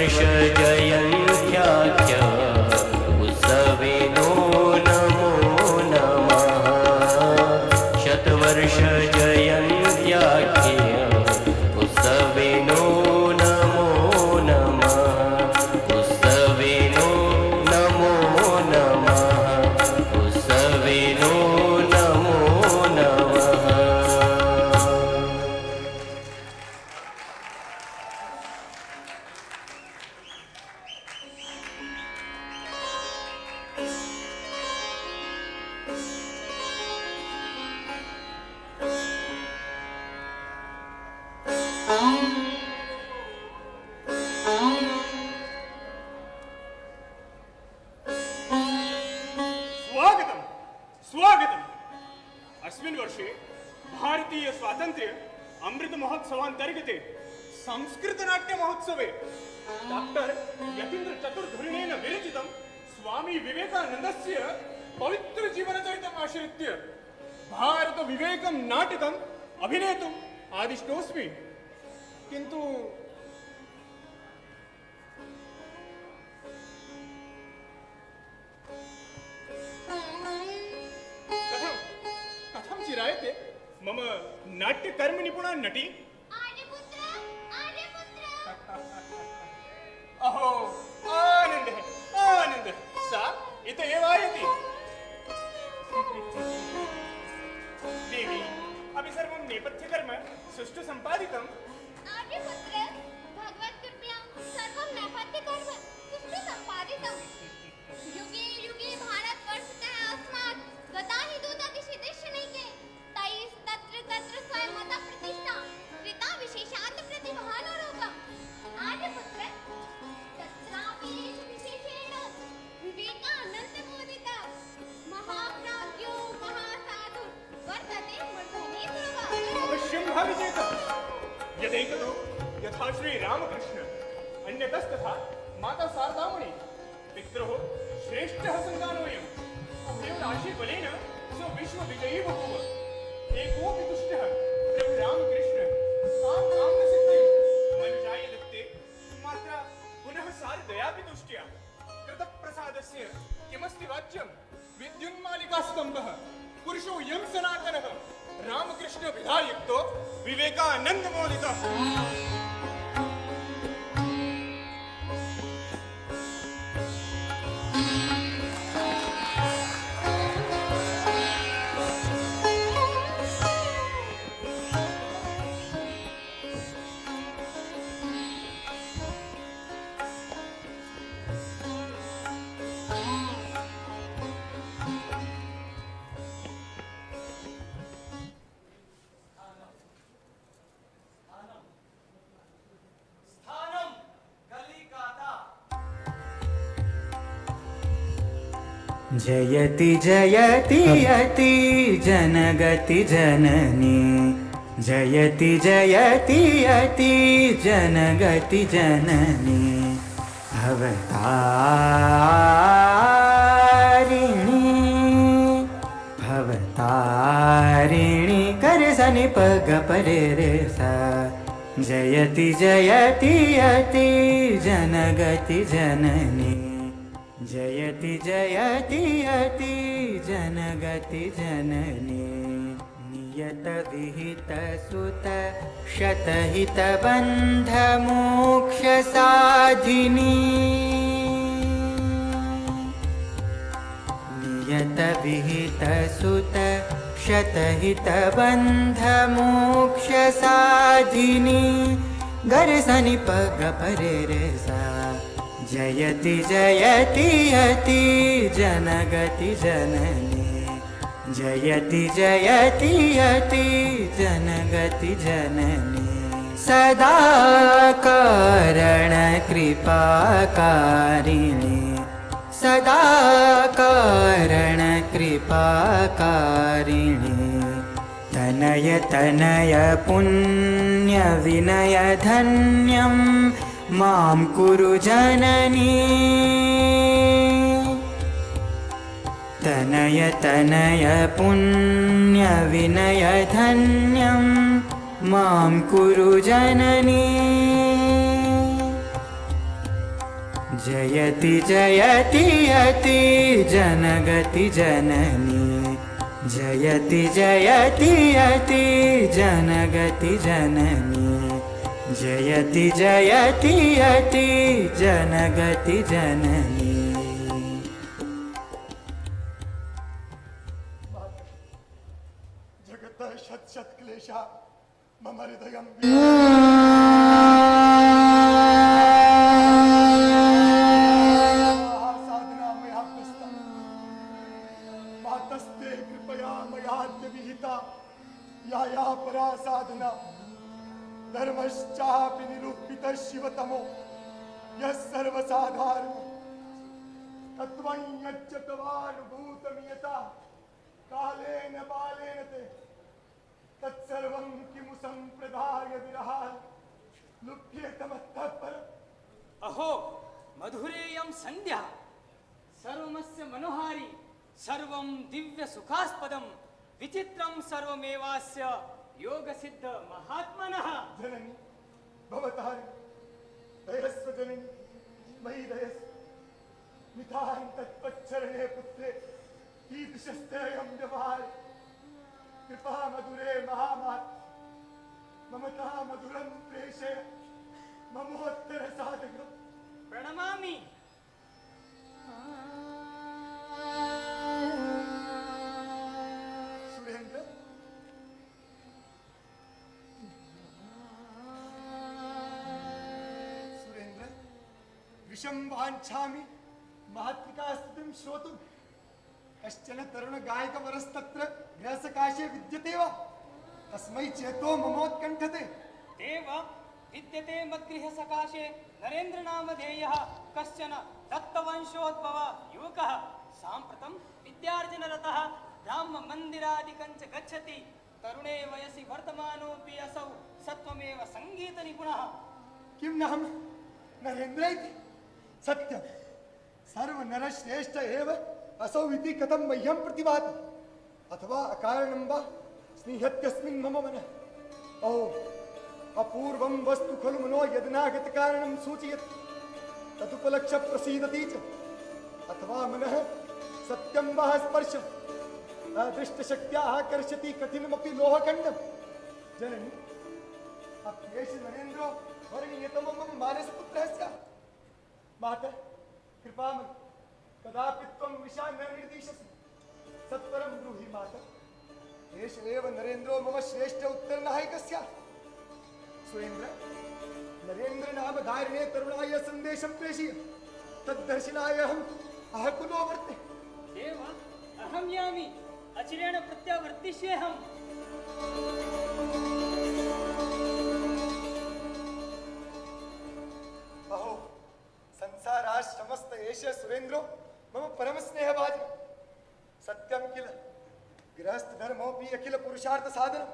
शतवर्ष जयन्त्याख्य उत्सवेनो नमो नमः। शतवर्ष जयन्त्याख्य उत्सवेनो नमो नमः। उत्सवेनो नमो नमः। उत्सवेनो नमो नमः। स्वागतम् स्वागतम्। अस्मिन् वर्षे भारतीय स्वातन्त्र्य अमृत महोत्सवान्तर्गते संस्कृत नाट्य महोत्सवे डॉक्टर यतीन्द्र चतुर्धुरिणेन विरचितं स्वामी विवेकानन्दस्य पवित्र जीवनचरितम् आश्रित्य भारत विवेकं नाटकम् अभिनेतुम् आदिष्टोऽस्मि। किन्तु कथं चिरायते मम नाट्यकर्म निपुणा नटी? अहो आनन्दः आनन्दः, सा इत एव आयति। देवी, अपि सर्वं नेपथ्यकर्म सुष्ठु सम्पादितम्? आर्यपुत्र, भगवत्कृपया सर्वं नेपथ्यकर्म सुष्ठु सम्पादितम्। युगे युगे भारतवर्षतः अस्मात् गतानि दूतातिशेदेशनैके तैस्तत्र तत्र स्वयं मतः प्रतिष्ठा कृता विशेषात् प्रतिभानुरूपम्। आर्यपुत्र, तत्रापि विशेषेण विवेकानन्दमोदित महाप्राज्ञो महासाधु वर्तते मूर्धनि ध्रुवः। अवश्यं भाविचेतम्। यदैकतो यथा श्री रामकृष्ण, अन्यतस्तथा माता शारदामणि, पित्रोः श्रेष्ठः सन्तानोऽयम्। उभयोः राशिबलेन सो विश्वविजयी बभूव। एकोऽपि दुष्टः प्रभु रामकृष्ण कामकामसिद्धिं मनुजाय दत्ते मात्रा पुनः सारदयापि तुष्ट्या। कृतप्रसादस्य किमस्ति वाच्यं? विद्युन्मालिकास्तम्भः पुरुषोऽयं सनातनः रामकृष्ण विधायुक्तो विवेकानन्दमोदितः। जयति जयति यति जनगति जननी। जयति जयति यति जनगति जननी। भवतारिणी भवतारिणी कर सनि पग परे रे सा। जयति जयति यति जनगति जननी। जयति जयति यति जनगति जननी। नियत विहित सुत शतहित बंध मोक्ष साधिनी। नियत विहित सुत शतहित बंध मोक्ष साधिनी। गर सनि पग परे रे सा। जयति जयति यति जनगति जननी। जयति जयति यति जनगति जननी। सदा कारण कृपाकारिणी। सदा कारण कृपाकारिणी। तनय तनय पुण्य विनय धन्यं मां कुरु जननी। तनय तनय पुण्य विनय धन्यं मां कुरु जननी। जयति जयति यति जनगति जननी जयति जयति यति जनगति जननी जयति जयति यति जनगति जननी जगत शत शत क्लेशा मम हृदयं साधना मया कृता मातस्ते कृपया मयाद्य विहिता या परा साधना धर्मश्चापि निरूपितः शिवतमो यः सर्वसाधारणः तत्त्वं यच्च तवानुभूतमियता कालेन बालेन ते तत्सर्वं किमु सम्प्रदाय विरहाय लुप्येतमतः परम् अहो मधुरेयं संध्या सर्वमस्य मनोहारी सर्वं दिव्य सुखास्पदं विचित्रं सर्वमेवास्य योग सिद्ध महात्मनः जननी भवतः दयस्व जननी मयि दयस्व मिथां तत्पच्चरणे पुत्रे कीदृशस्तेयं व्यवहार कृपा मधुरे महामात् ममता मधुरं प्रेषय ममोत्तर साधकम् प्रणमामि सुरेंद्र सुरेंद्र विषं वाञ्छामि मातृकास्तुतिं श्रोतुं कश्चन तरुणगायकवरस्तत्र गृहसकाशे विद्यते वा तस्मै चेतो ममोत्कण्ठते देव विद्यते मद्गृह सकाशे नरेन्द्र नामधेयः कश्चन दत्तवंशोद्भव युवकः साम्प्रतं विद्यार्जनरतः ब्राह्म मन्दिरादिकं च गच्छति तरुणे वयसि वर्तमानोऽपि असौ सत्वमेव सङ्गीतनिपुणः किं नाम नरेन्द्र इति सत्यं सर्वनरश्रेष्ठ एव असौ इति कथं मह्यं प्रतिभाति अथवा अकारणं वा स्निह्यत्यस्मिन् मम मनः ओ अपूर्वं वस्तु खलु मनो यदनागतकारणं सूचयति तदुपलक्ष्य प्रसीदति च अथवा मनः सत्यं वा स्पर्शम् अदृष्टशक्त्या आकर्षति कठिनमपि लोहखण्डं जननी अप्येष नरेन्द्रो वर्णीयतमो मम मानसपुत्रः स्यात् मातः कृपामयि कदापि त्वं विषा न निर्दिशसि सत्वरं ब्रूहि मातः एष एव नरेन्द्रो मम श्रेष्ठ उत्तरनायकः स्यात् सुरेन्द्र नरेन्द्र नाम धारिणे तरुणाय सन्देशं प्रेषय तद्दर्शनाय अहम् आकुलो वर्ते देव अहं यामि अचिरेण प्रत्यावर्तिष्येऽहम् अहो संसाराश्रमस्त एष सुरेन्द्रो मम परमस्नेहभाजन सत्यं किल गृहस्थधर्मोऽपि अखिल पुरुषार्थ साधनं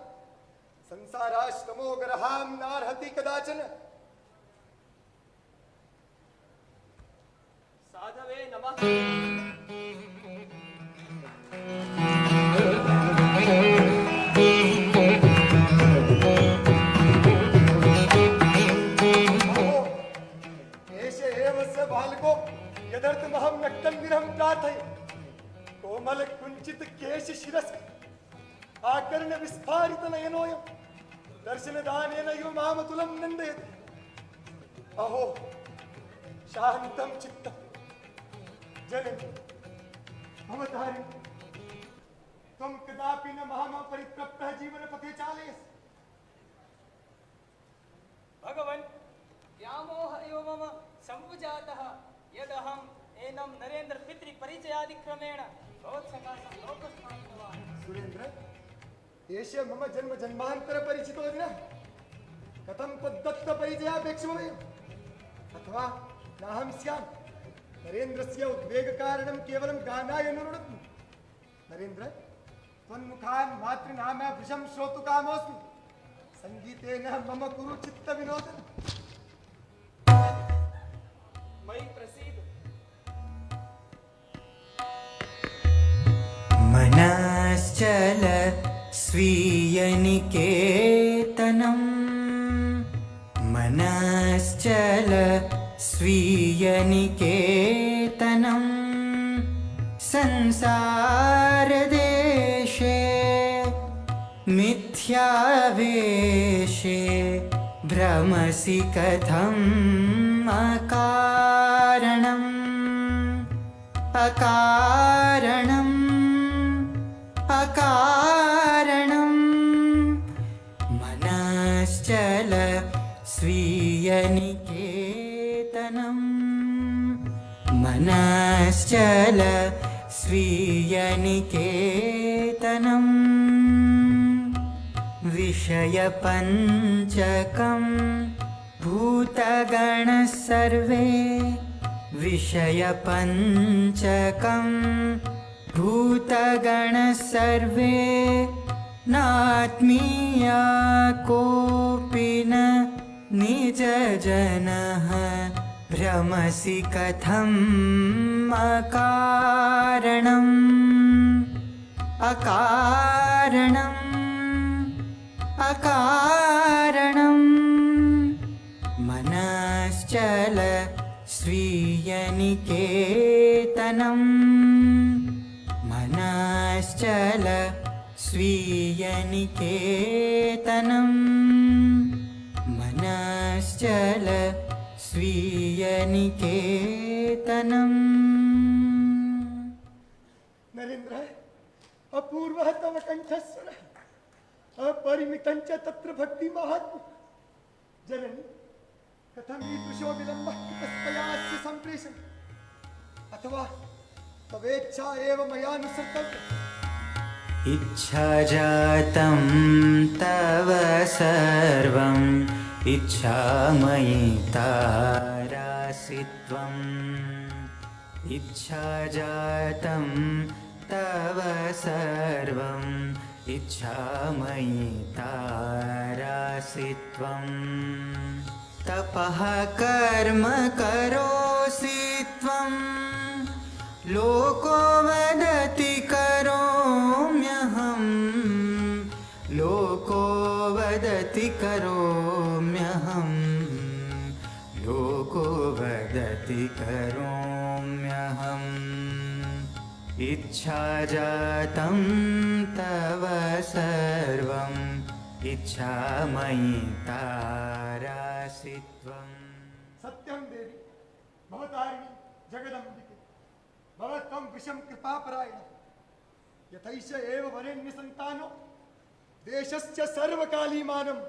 संसाराश्रमो गरहां नार्हति कदाचन साधवे नमः अहो एष एव स बालको यदर्थमहं नक्तं विरहं प्रार्थये कोमल कुञ्चित केश शिरस् आकर्ण विस्फारित नयनोऽयं दर्शनदानेन इव मामतुलं नन्दयति अहो शान्तं चित्तं जननी मम धारिणी त्वं कदापि न माम परित्यक्तः जीवनपथे चालयसि भगवन् व्यामोह एव मम संवजातः यदहम् एनं नरेन्द्र पितृपरिचयादिक्रमेण भवत्सकाशं लोकस्थापितवान् सुरेन्द्र एष मम जन्म जन्मान्तर परिचितो न कथं तद्दत्त परिचयापेक्षमयम् अथवा नाहं स्याम् नरेन्द्रस्य उद्वेगकारणं केवलं गानाय अनुरुणत्मि नरेन्द्र त्वन्मुखान् मातृनामाभृशं श्रोतुकामोऽस्मि सङ्गीतेन मम कुरु चित्तविनोदनम् मयि प्रसीद मनश्चल स्वीयनिकेतनम् मनश्चल स्वीयनिकेतनं संसारदेशे मिथ्यावेशे भ्रमसि कथम् अकारणम् अकारणम् अकारणम् मनश्चल स्वीयनिकेतनं मनश्चल स्वीयनिकेतनं विषयपञ्चकं भूतगणः सर्वे विषयपञ्चकं भूतगणः सर्वे नात्मीया कोऽपि न निजजनः भ्रमसि कथम् अकारणम् अकारणम् अकारणम् मनश्चल स्वीयनिकेतनं मनश्चल स्वीयनिकेतनं मनश्चल स्वीयनिकेतनम् नरेंद्र अपूर्वः तव कंठस्वरः अपरिमितं च तत्र भक्ति महात्म्य जननी कथं ईदृशो विलम्बः कृतस्त्वयास्य सम्प्रेषणम् अथवा तवेच्छा एव मयानुसर्तव्यम् इच्छा जातं तव सर्वम् इच्छामयि तारासि त्वम् इच्छा जातं तव सर्वम् इच्छामयि तारासि त्वम् तपः कर्म करोसि त्वं लोको वदति करोम्यहम् लोको वदति करोम्यहम् लोको वदति करोम्यहम् इच्छा जातं तव सर्वम् इच्छामयि तारासि त्वम् सत्यं देवी भवतारिणी जगदम्बिके भवत्वं विषं कृपापरायण यथैष एव वरेण्यसन्तानो देशस्य सर्वकालीमानं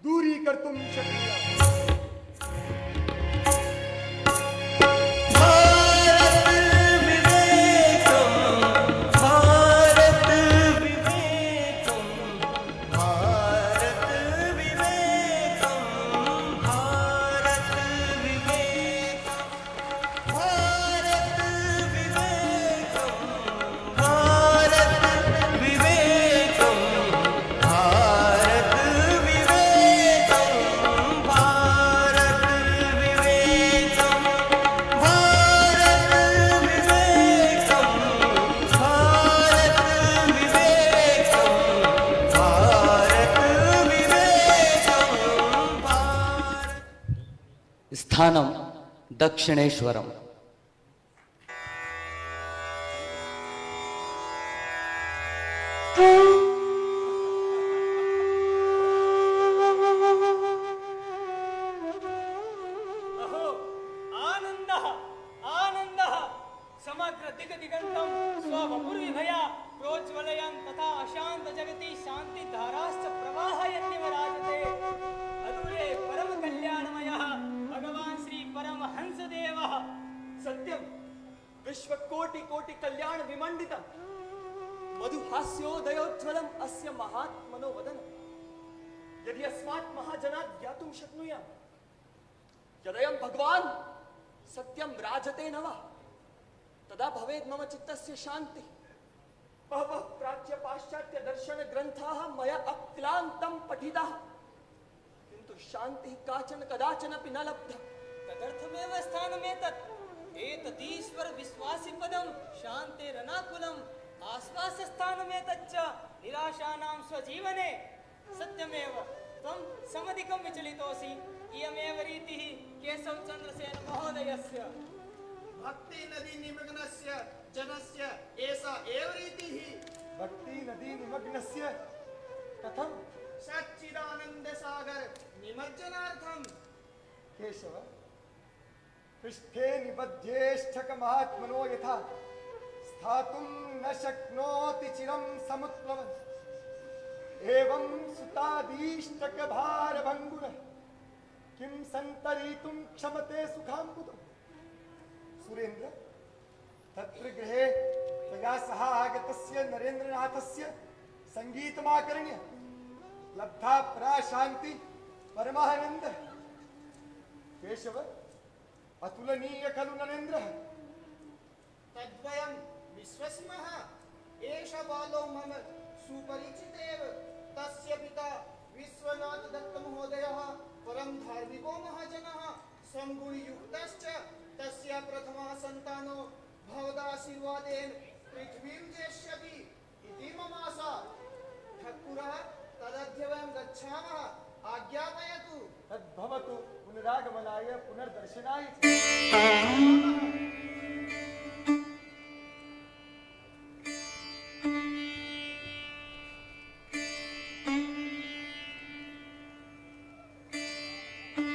दूरीकर्तुं शक्नुयात् स्थानं दक्षिणेश्वरम् अहो आनन्दः आनन्दः समग्र दिगदिगन्तं स्ववपुर्विभया प्रोज्वलयन् तथा अशान्त जगति शान्तिधाराश्च प्रवाहयन् विराजते अदूरे परम कल्याणमयः भगवान् श्री परमहंसदेवः सत्यं विश्वकोटि कोटि कल्याण विमण्डितं मधुहास्योदयोज्ज्वलम् अस्य महात्मनो वदनं यदि अस्मात् महाजनात् ज्ञातुं शक्नुयाम यदयं भगवान् सत्यं राजते न वा तदा भवेत् मम चित्तस्य शान्तिः बहवः प्राच्य पाश्चात्य दर्शन ग्रन्थाः मया अक्लान्तं पठिताः किन्तु शान्तिः काचन कदाचनपि न लब्धा तदर्थमेव स्थानमेतत् एतदीश्वर विश्वासिपदं शान्तिरनाकुलम् आश्वासस्थानमेतच्च निराशानां स्वजीवने सत्यमेव त्वं समधिकं विचलितोऽसि। इयमेव रीतिः केशवचन्द्रसेन महोदयस्य। भक्ति नदी निमग्नस्य जनस्य एषा एव रीतिः। भक्ति नदी निमग्नस्य कथं? सच्चिदानंद सागर निमज्जनार्थम। केशव, पृष्ठे निबध्येष्ठक महात्मनो यथा स्थातुं न शक्नोति चिरं समुत्प्लवन् एवं सुतादीष्टक भारभङ्गुरः किं सन्तरीतुं क्षमते सुखाम्बुदम्। सुरेन्द्र, तत्र गृहे त्वया सह आगतस्य नरेन्द्रनाथस्य सङ्गीतमाकर्ण्य लब्धा परा शान्ति परमानन्दः। केशव, अतुलनीय खलु नरेन्द्रः? तद्वयं विश्वसिमः। एष बालो मम सुपरिचितेव। तस्य पिता विश्वनाथ दत्त महोदयः परम धार्मिको महाजनः संगुणयुक्तश्च। तस्य प्रथमा सन्तानो भवदाशीर्वादेन पृथ्वीं जेष्यति इति मम आशा। ठक्कुरः, तदद्य वयं गच्छामः। आज्ञापयतु। तद्भवतु, पुनरागमनाय पुनर्दर्शनाय च।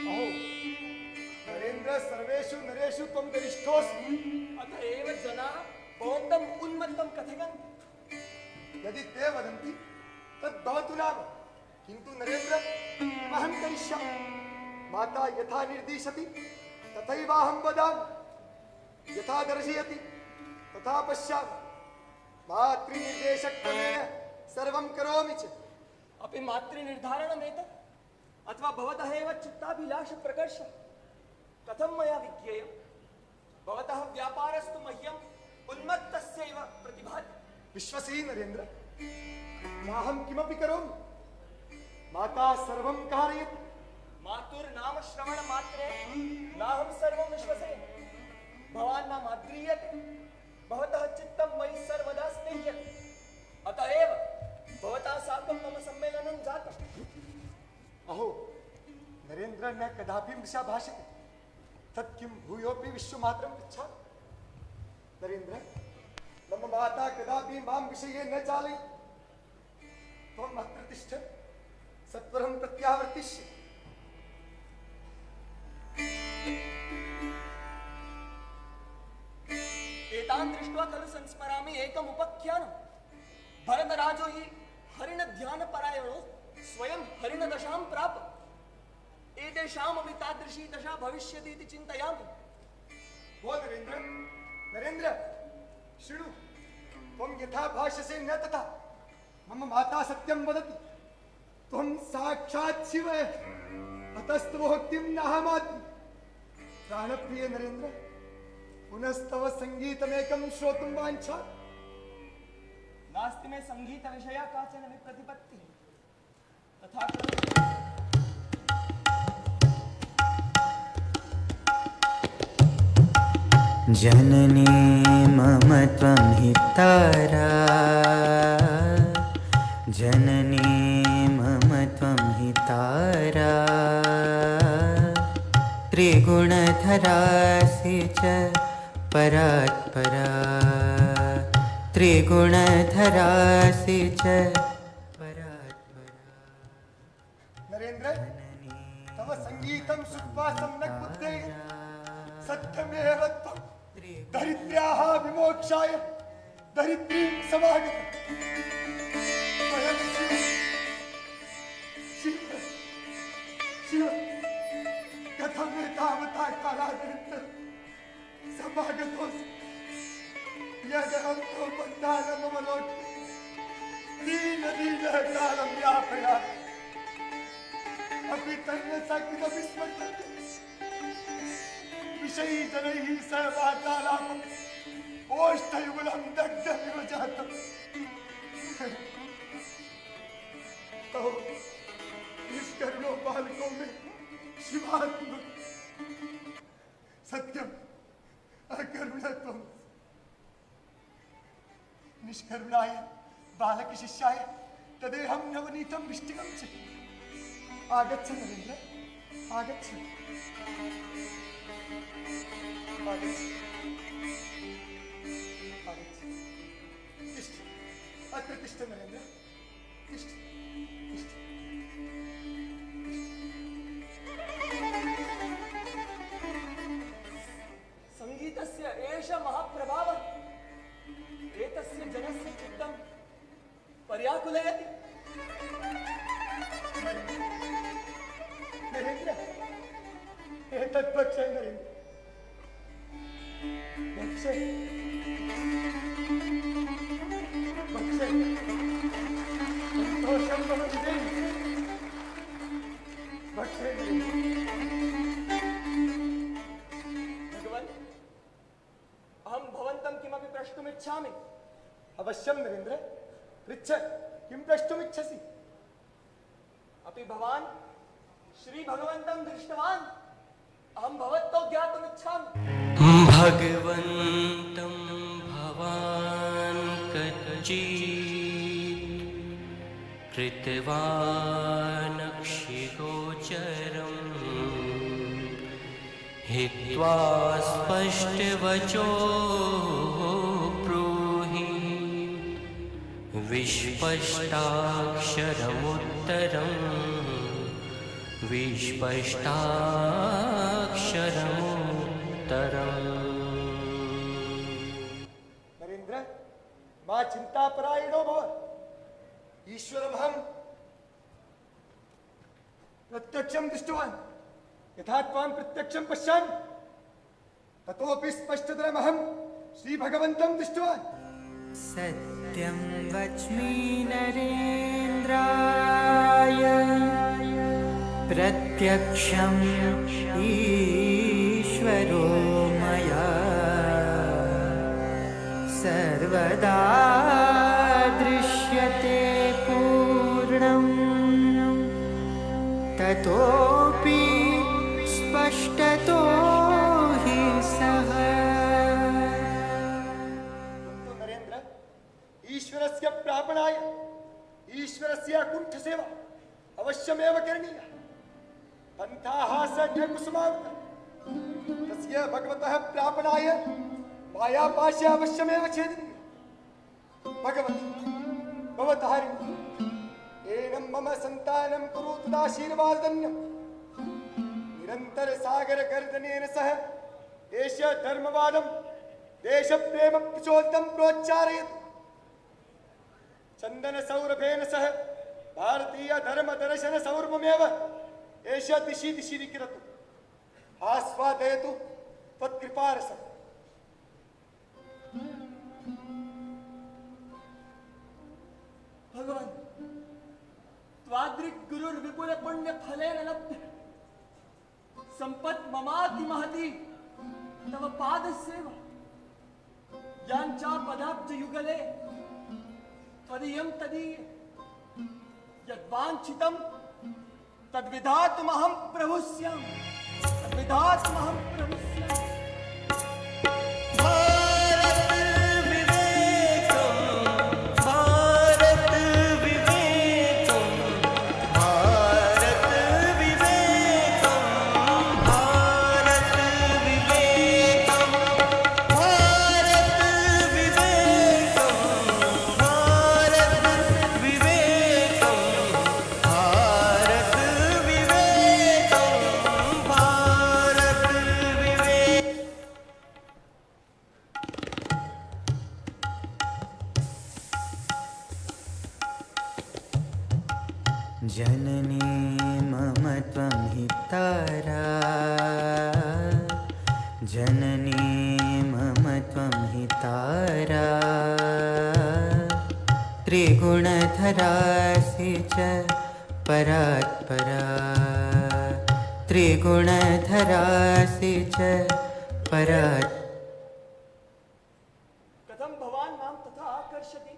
अहो नरेन्द्र, सर्वेषु नरेषु त्वं गरिष्ठोऽसि। अतः एव जनाः भवन्तम् उन्मत्तं कथयन्ति। यदि ते वदन्ति तद्भवतु नाम, किन्तु नरेन्द्र अहं करिष्यामि। माता यथा निर्दिशति तथैवाहं वदामि, यथा दर्शयति तथा पश्यामि। मातृनिर्देशक्रमेण सर्वं करोमि च। अपि मातृनिर्धारणमेतत् अथवा भवतः एव चित्ताभिलाषप्रकर्षः कथं मया विज्ञेयं? भवतः व्यापारस्तु मह्यम् उन्मत्तस्यैव प्रतिभाति। विश्वसी नरेन्द्र, नाहं किमपि करोमि। माता सर्वं कारयति। मातुर्नाम श्रवणमात्रे नाहं सर्वं विश्वसे। भवान् न माद्रीयते। भवतः चित्तं मयि सर्वदा स्निह्यते। अतः एव भवता साकं मम सम्मेलनं जातम्। अहो नरेन्द्र, न कदापि मृषा भाषते। तत् किं भूयोपि विश्वमात्रं पृच्छामि। नरेन्द्र, मम माता कदापि मां विषये न चालयति। त्वम् अत्र तिष्ठ, सत्वरं प्रत्यावर्तिष्ये। एतान् दृष्ट्वा खलु संस्मरामि एकम् उपाख्यानं। भरतराजो हि हरिणध्यानपरायणो स्वयं हरिणदशां प्राप। एतेषामपि तादृशी दशा भविष्यति इति चिन्तयामि। भो नरेन्द्र, नरेन्द्र शृणु, त्वं यथा भाष्यसे न तथा। मम माता सत्यं वदति। त्वं साक्षात् शिवः, अतस्तवोक्तिं नाहमात्मि। प्राणप्रिय नरेन्द्र, पुनस्तव सङ्गीतमेकं श्रोतुं वाञ्छा। नास्ति मे सङ्गीतविषया काचन विप्रतिपत्तिः। तथा करोतु। जननी मम त्वं हितारा, जननी मम त्वं हितारा। त्रिगुणधरासि च परात्परा, त्रिगुणधरासि च परात्परा। नरेन्द्र, तव सङ्गीतं श्रुत्वा सम्यक् बुद्धेन सत्यमेव त्वं दरिद्र्याः विमोक्षाय दरिद्रीं समागतः। स्वयं शिव, शिव, कथं एतावता कालानन्तरं समागतोऽसि? यदहं त्वं बन्धानमवलोक्य दीनदीनः कालं यापयामि, अपि तन्न सकृदपि स्मर्यते। विषयी जनैः सह वार्तालापम् ओष्ठयुगलं दग्धमिव जातम्। तो निष्करुणो बालको में शिवात्म सत्यम अकरुणत्वम्। निष्करुणाय बालक शिष्याय तदेहं नवनीतं विष्टिकं च आगच्छ नरेन्द्र, आगच्छ, आगच्छ, आगच्छ। तिष्ठ, अत्र तिष्ठ नरेन्द्र, तिष्ठ, तिष्ठ। संगीतस्य एष महाप्रभावः एतस्य जनस्य चित्तं पर्याकुलयति। नरेन्द्र, एतत् भक्षय नरेन्द्र, भक्षय, भक्षय, सन्तोषं मम विदेहि, भक्षय नरेन्द्र। भगवन्, अहं भवन्तं किमपि प्रष्टुमिच्छामि। अवश्यं नरेन्द्र, पृच्छ, किं प्रष्टुमिच्छसि? अपि भवान् श्री भगवन्तं दृष्टवान्? अहं भवतो ज्ञातुमिच्छामि। भगवन्तं भवान् कच्चित् कृतवानक्षिगोचरम् हित्वा स्पष्टवचो ब्रूहि विस्पष्टाक्षरमुत्तरम् नरेन्द्र, मा चिन्तापरायणो भव। ईश्वरमहं प्रत्यक्षं दृष्टवान्। यथा त्वां प्रत्यक्षं पश्यामि, ततोपि स्पष्टतरमहं श्रीभगवन्तं दृष्टवान्। सत्यं वच्मि नरेन्द्राय प्रत्यक्षम् ईश्वरो मया सर्वदा दृश्यते पूर्णम् ततोऽपि स्पष्टतो हि सः। किन्तु नरेन्द्र, ईश्वरस्य प्रापणाय ईश्वरस्य कुण्ठसेवा अवश्यमेव करणीया। पन्थाः स न कुसुमावृतः। तस्य भगवतः प्रापणाय मायापाशः अवश्यमेव छेदनीयः। भगवती, भवतः एनं मम सन्तानं कुरु तदाशीर्वादन्यम्। निरन्तरसागरगर्दनेन सह देशधर्मवादं देशप्रेमप्रचोदितं प्रोच्चारयतु। चन्दनसौरभेन सह भारतीयधर्मदर्शनसौरभमेव एष दिशि दिशि विकिरतु। आस्वादयतु त्वत्कृपारसम्। भगवन्, त्वादृग्गुरुर्विपुलपुण्यफलेन लब्धे सम्पत् ममाति महती तव पादसेवा। याञ्चापदाब्जयुगले त्वदीयं तदीये यद्वाञ्छितं तद्विधातुमहं प्रभुः स्यामि। तद्विधातुमहं प्रभुः स्यामि। जननी मम त्वं हि तारा, जननी मम त्वं हि तारा, त्रिगुणधरासि च परात्परा, त्रिगुणधरासि च परात्। कथं भवान् मां तथा आकर्षति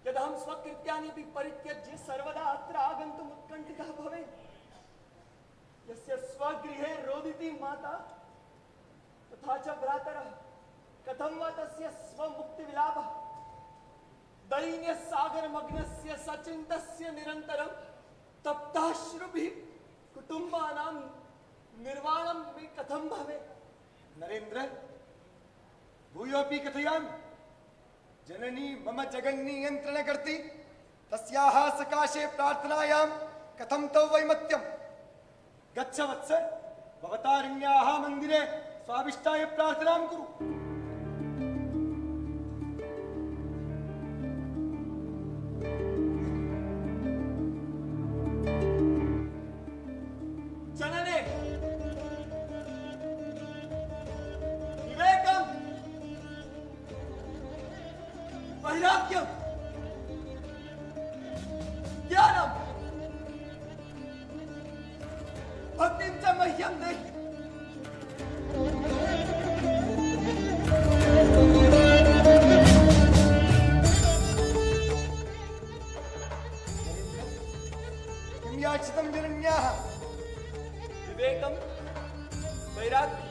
यदहं स्वकृत्यानि परित्यज्य सर्वदा अत्र आगन्तुम् उत्कण्ठितः भवेत्। यस्य स्वगृहे रोदिति माता तथा च भ्रातरः, कथं वा तस्य स्वमुक्तिविलापः। दैन्यसागरमग्नस्य सचिन्तस्य निरन्तरं तप्ताश्रु अस्माभिः कुटुम्बानां निर्वाणं मे कथं भवेत्? नरेन्द्र, भूयोऽपि कथयामि। जननी मम जगन्नियन्त्रण करति, तस्याः सकाशे प्रार्थनायां कथं तव वैमत्यं? गच्छ वत्स, भवतारिण्याः मन्दिरे स्वाभिष्टाय प्रार्थनां कुरु। जनने विवेकं वैराग्यं ज्ञानं भक्तिं च मह्यं देहि। किं याचितं जनन्याः? विवेकं वैराग्यं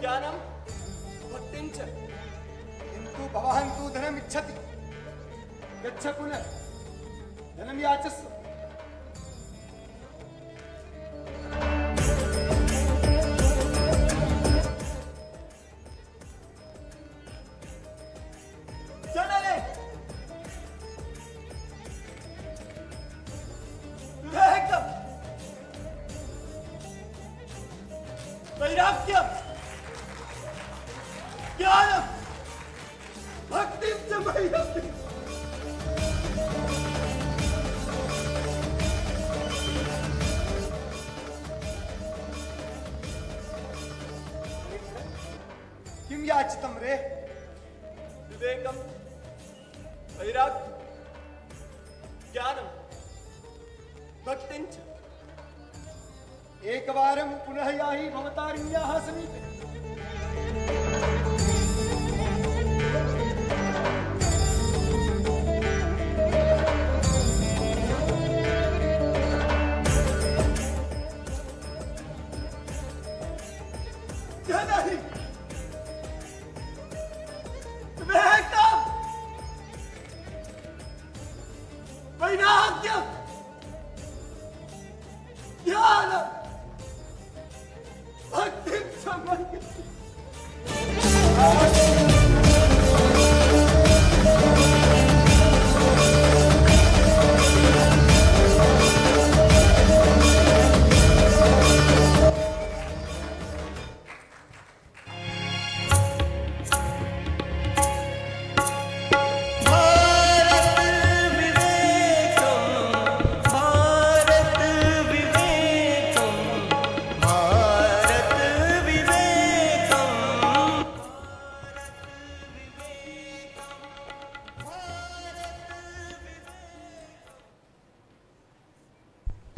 ज्ञानं भक्तिं च। किन्तु भवान् तु धनमिच्छति। गच्छ पुनः धनं याचस्व। जनने विवेकं वैराग्यं ज्ञानं भक्तिं च मह्यं देहि। किं याचितं रे? विवेकं वैराग्यं ज्ञानं भक्तिं च। एकवारं पुनः याहि भवतारिण्याः समीपे। जननी विवेकं वैराग्यं ज्ञानं भक्तिं च मह्यं देहि।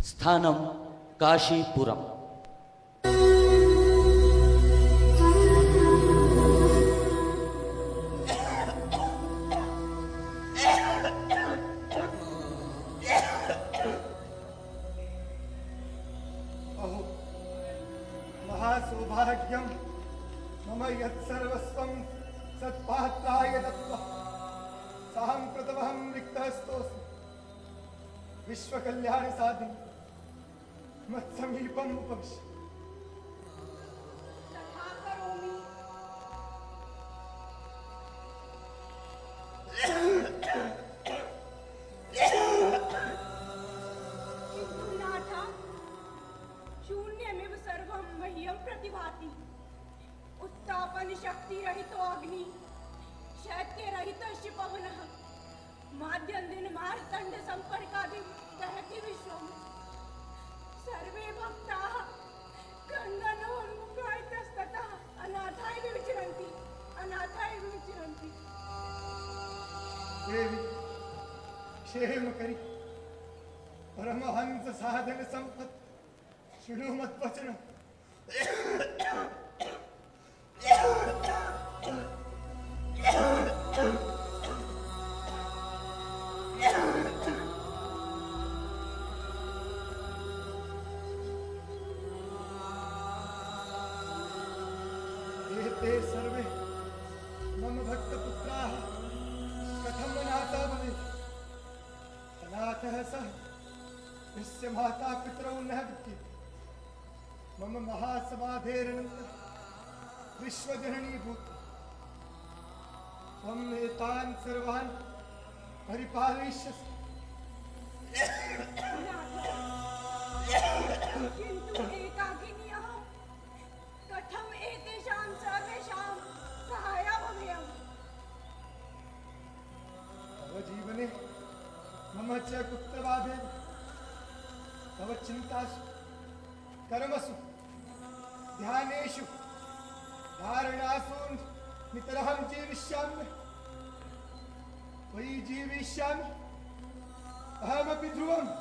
स्थानं काशीपुरम्। अहो, महासौभाग्यं मम यत्सर्वस्वं सत्पात्राय दत्त्वा साम्प्रतमहं रिक्तहस्तोऽस्मि। विश्वकल्याणसाधिनि मत्समीपम् उपविश। तथा करोमि। नाथ, शून्यमेव सर्वं मह्यं प्रतिभाति। उत्तापन शक्ति रहितो अग्नि, शैत्य रहितस्य पवनः, माध्यन्दिन मार्तण्ड संपर्कादि दहति विश्वम्। सर्वे भक्ताः क्रन्दनोन्मुखायतस्ततः अनाथाय विचरन्ति, अनाथाय विचरन्ति। देवी क्षेम करी, परमहंस साधन संपत् शृणु मद्वचनम्। एते सर्वे मम भक्तपुत्राः कथम् अनाथः भवेत्? अनाथः सः यस्य माता पितरौ न विद्यते मम महासमाधेरनन्तरं विश्वजननी भूता त्वम् एतान् सर्वान् परिपालयिष्यसि। किन्तु एकाकिनी अहं कथम् एतेषां सर्वेषां सहाया भवेयम्? तव जीवने मम च पुत्रवादेव तव चिन्तासु कर्मसु ध्यानेषु धारणासु नितरां जीविष्यामि। त्वयि जीविष्यामि अहमपि ध्रुवम्।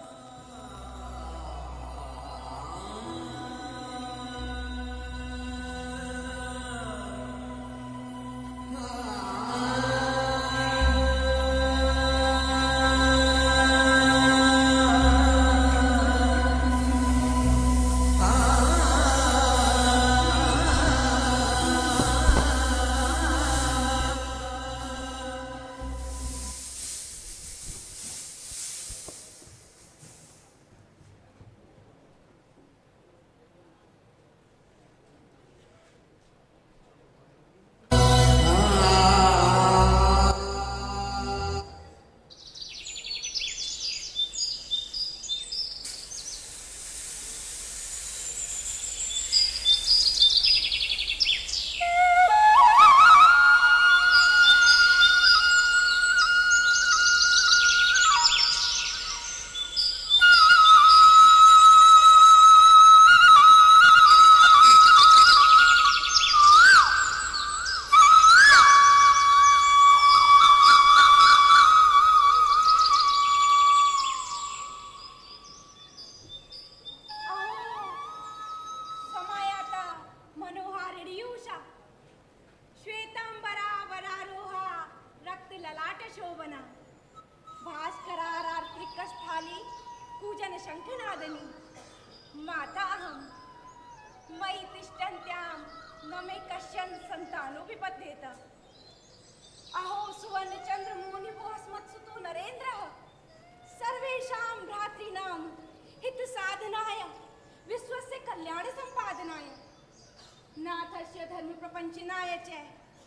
नाथस्य धर्म प्रपंचनाय च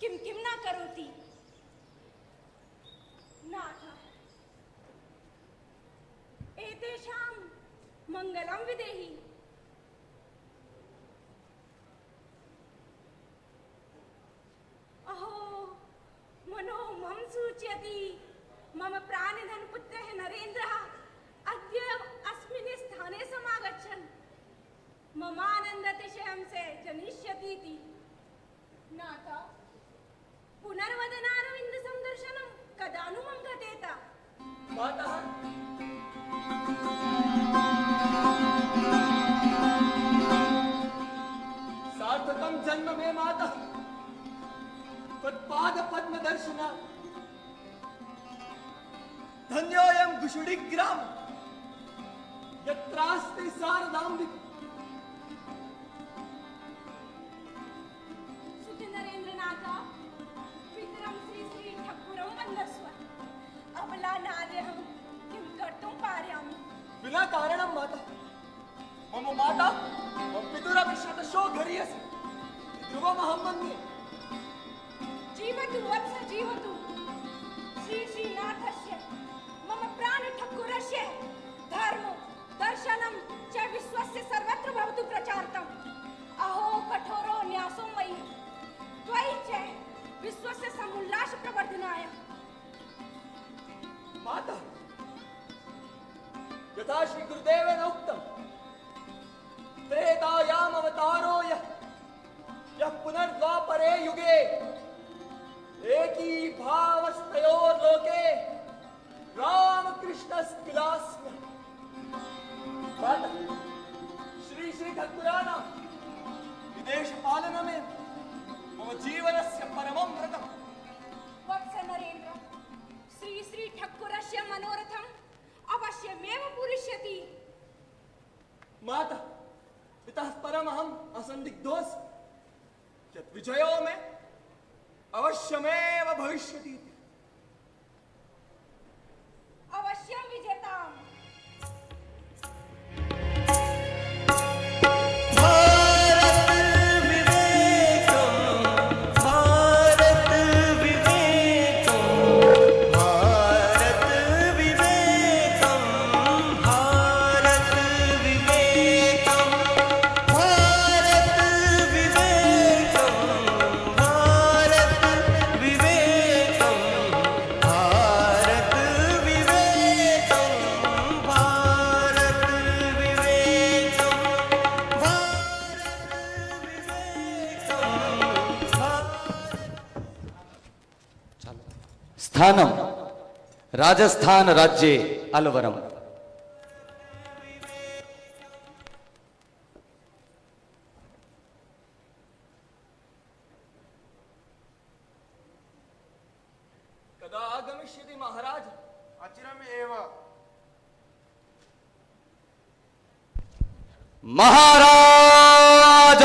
किं किं न करोति। नाथ एतेषां मंगलं विदेहि। अहो मनो मम सूचयति मम प्राणधन पुत्रः नरेन्द्रः अद्य अस्मिन् स्थाने समागच्छन् मम आनन्दातिशयं से जनिष्यतीति। नाथ पुनर्वदनारविन्द संदर्शनं कदा नु मम घटेत? मातः सार्थकं जन्म मे मातः त्वत्पाद पद्म दर्शना धन्योऽयं गुषुडिग्राम यत्रास्ति शारदाम्बिका। सुत नरेन्द्रनाथ पितरं श्री श्री ठाकुरं वन्दस्व। अबला नार्यहं किं कर्तुं पारयामि? विना कारणं माता मम माता मम पितुरपि शतशो घरीयसि ध्रुवमहं मन्ये। जीवतु वत्स जीवतु। श्री श्रीनाथस्य मम प्राणठक्कुरस्य धर्म दर्शनं च विश्वस्य सर्वत्र भवतु प्रचारितम्। अहो कठोरो न्यासो मयि त्वयि च विश्वस्य समुल्लास प्रवर्धनाय। माता यथा श्री गुरुदेवेन उक्तं त्रेतायाम् अवतारो यः पुनर्द्वापरे युगे एकी भावस्तयोर्लोके रामकृष्णस्किलास्म्यः। माता श्री श्री ठाकुराणां विदेश पालनमेव मम जीवनस्य परमं व्रतम्। वत्स नरेन्द्र श्री श्री ठाकुरस्य मनोरथम् अवश्यमेव पूरिष्यति। माता इतः परमहम् असन्दिग्धोऽस्मि यत् विजयो मे अवश्यमेव भविष्यति। अवश्यं विजेताम्। स्थानम राजस्थान राज्ये अलवरम। कदा आगमिष्यति महाराज? अचिरमेव। महाराज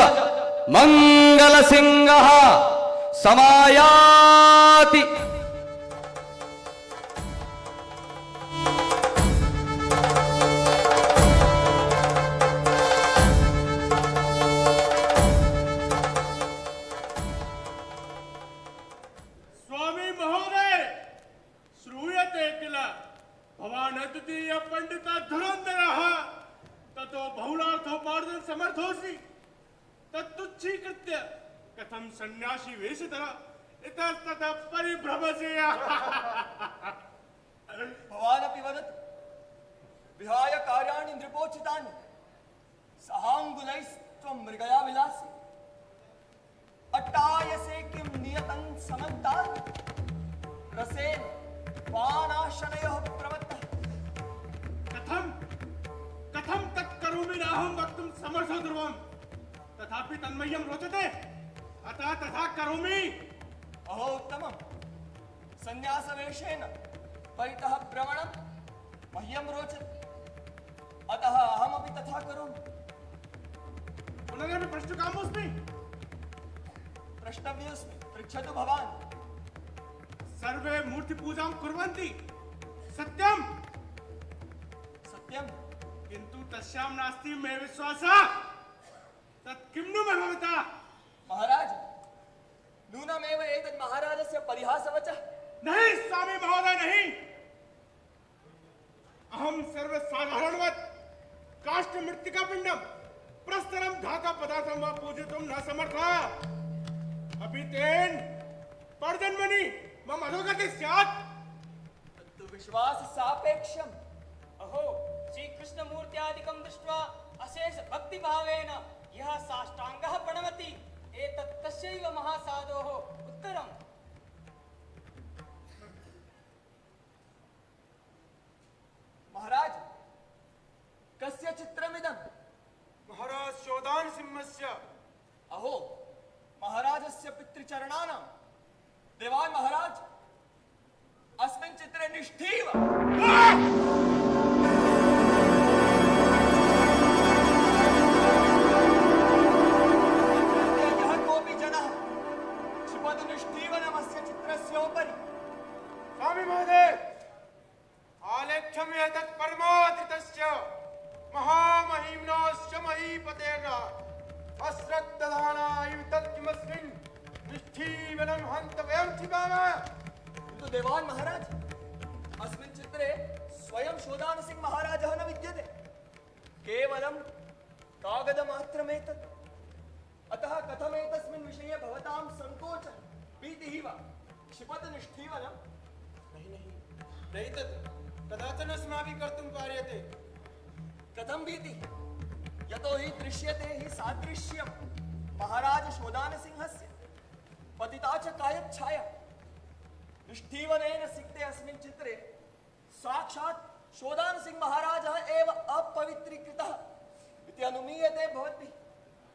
मंगल सिंह समायाति। स्वामी महोदय, श्रूयते किल भवान् अद्वितीय पंडित धुरन्धरः ततो बहुलार्थोपार्जन समर्थोऽसि। तत्तुच्छीकृत्य कथं सन्यासी वेशधर इतस्ततः परिभ्रमसे। भवानपि वदतु, विहाय कार्याणि नृपोचितानि सहाङ्गुलैस्त्वं मृगया विलासि। अट्टायसे किं नियतं समन्तात् रसेन पानाशनयोः प्रवृत्तः। कथं कथं तत् करोमि नाहं वक्तुं समर्थो ध्रुवम्, तथापि तन्मह्यं रोचते, अतः तथा करोमि। अहो उत्तमं, सन्यासवेशेन परितः भ्रमणं मह्यं रोचते, अतः अहमपि तथा करोमि। पुनरपि प्रष्टुकामोऽस्मि। प्रष्टव्योऽस्मि, पृच्छतु भवान्। सर्वे मूर्तिपूजां कुर्वन्ति, सत्यम्, सत्यं, किन्तु तस्यां नास्ति मे विश्वासः। तत् किं नु मे भवता? महाराज, नूनमेव एतत् महाराजस्य परिहासवचः। नहीं स्वामी महोदय, नहीं। अहं सर्वसाधारणवत् काष्ठमृत्तिकापिण्डं प्रस्तरं धातु पदार्थं वा पूजितुं न समर्थः। अपि तेन परजन्मनि मम अधोगतिः स्यात्। तत्तु विश्वाससापेक्षम्। अहो, श्रीकृष्णमूर्त्यादिकं दृष्ट्वा अशेष भक्तिभावेन यः साष्टाङ्गः प्रणमति, एतत् तस्यैव महासाधोः उत्तरम्। महाराज, कस्य चित्रमिदं? महाराज शोधान सिंहस्य। अहो, महाराजस्य पितृचरणानां। देवान् महाराज, अस्मिन् चित्रे निष्ठीव यः कोऽपि जनः क्षिपतु निष्ठीवनमस्य चित्रस्योपरि। स्वामी महोदय, आलेख्यम् एतत् परमातीतस्य महामहिम्नस्य महीपतेर्न अश्रद्धदानाय तत् किमस्मिन् निष्ठीवनं हन्तव्यं क्षिपामः। किन्तु देवान् महाराज, अस्मिन् चित्रे स्वयं शोधान सिंह महाराजः न विद्यते, केवलं कागदमात्रमेतत्। अतः कथमेतस्मिन् विषये भवतां सङ्कोचः, भीतिः वा? क्षिपतु निष्ठीवनं। नहीं तत् कदाचन अस्माभिः कर्तुं पार्यते। कथं भीतिः? यतो हि दृश्यते हि सादृश्यं महाराज शोधान सिंहस्य, पतिता च कायच्छाया। निष्ठीवनेन सिक्ते अस्मिन् चित्रे साक्षात् शोधान सिंह महाराजः एव अपवित्रीकृतः इति अनुमीयते भवद्भिः।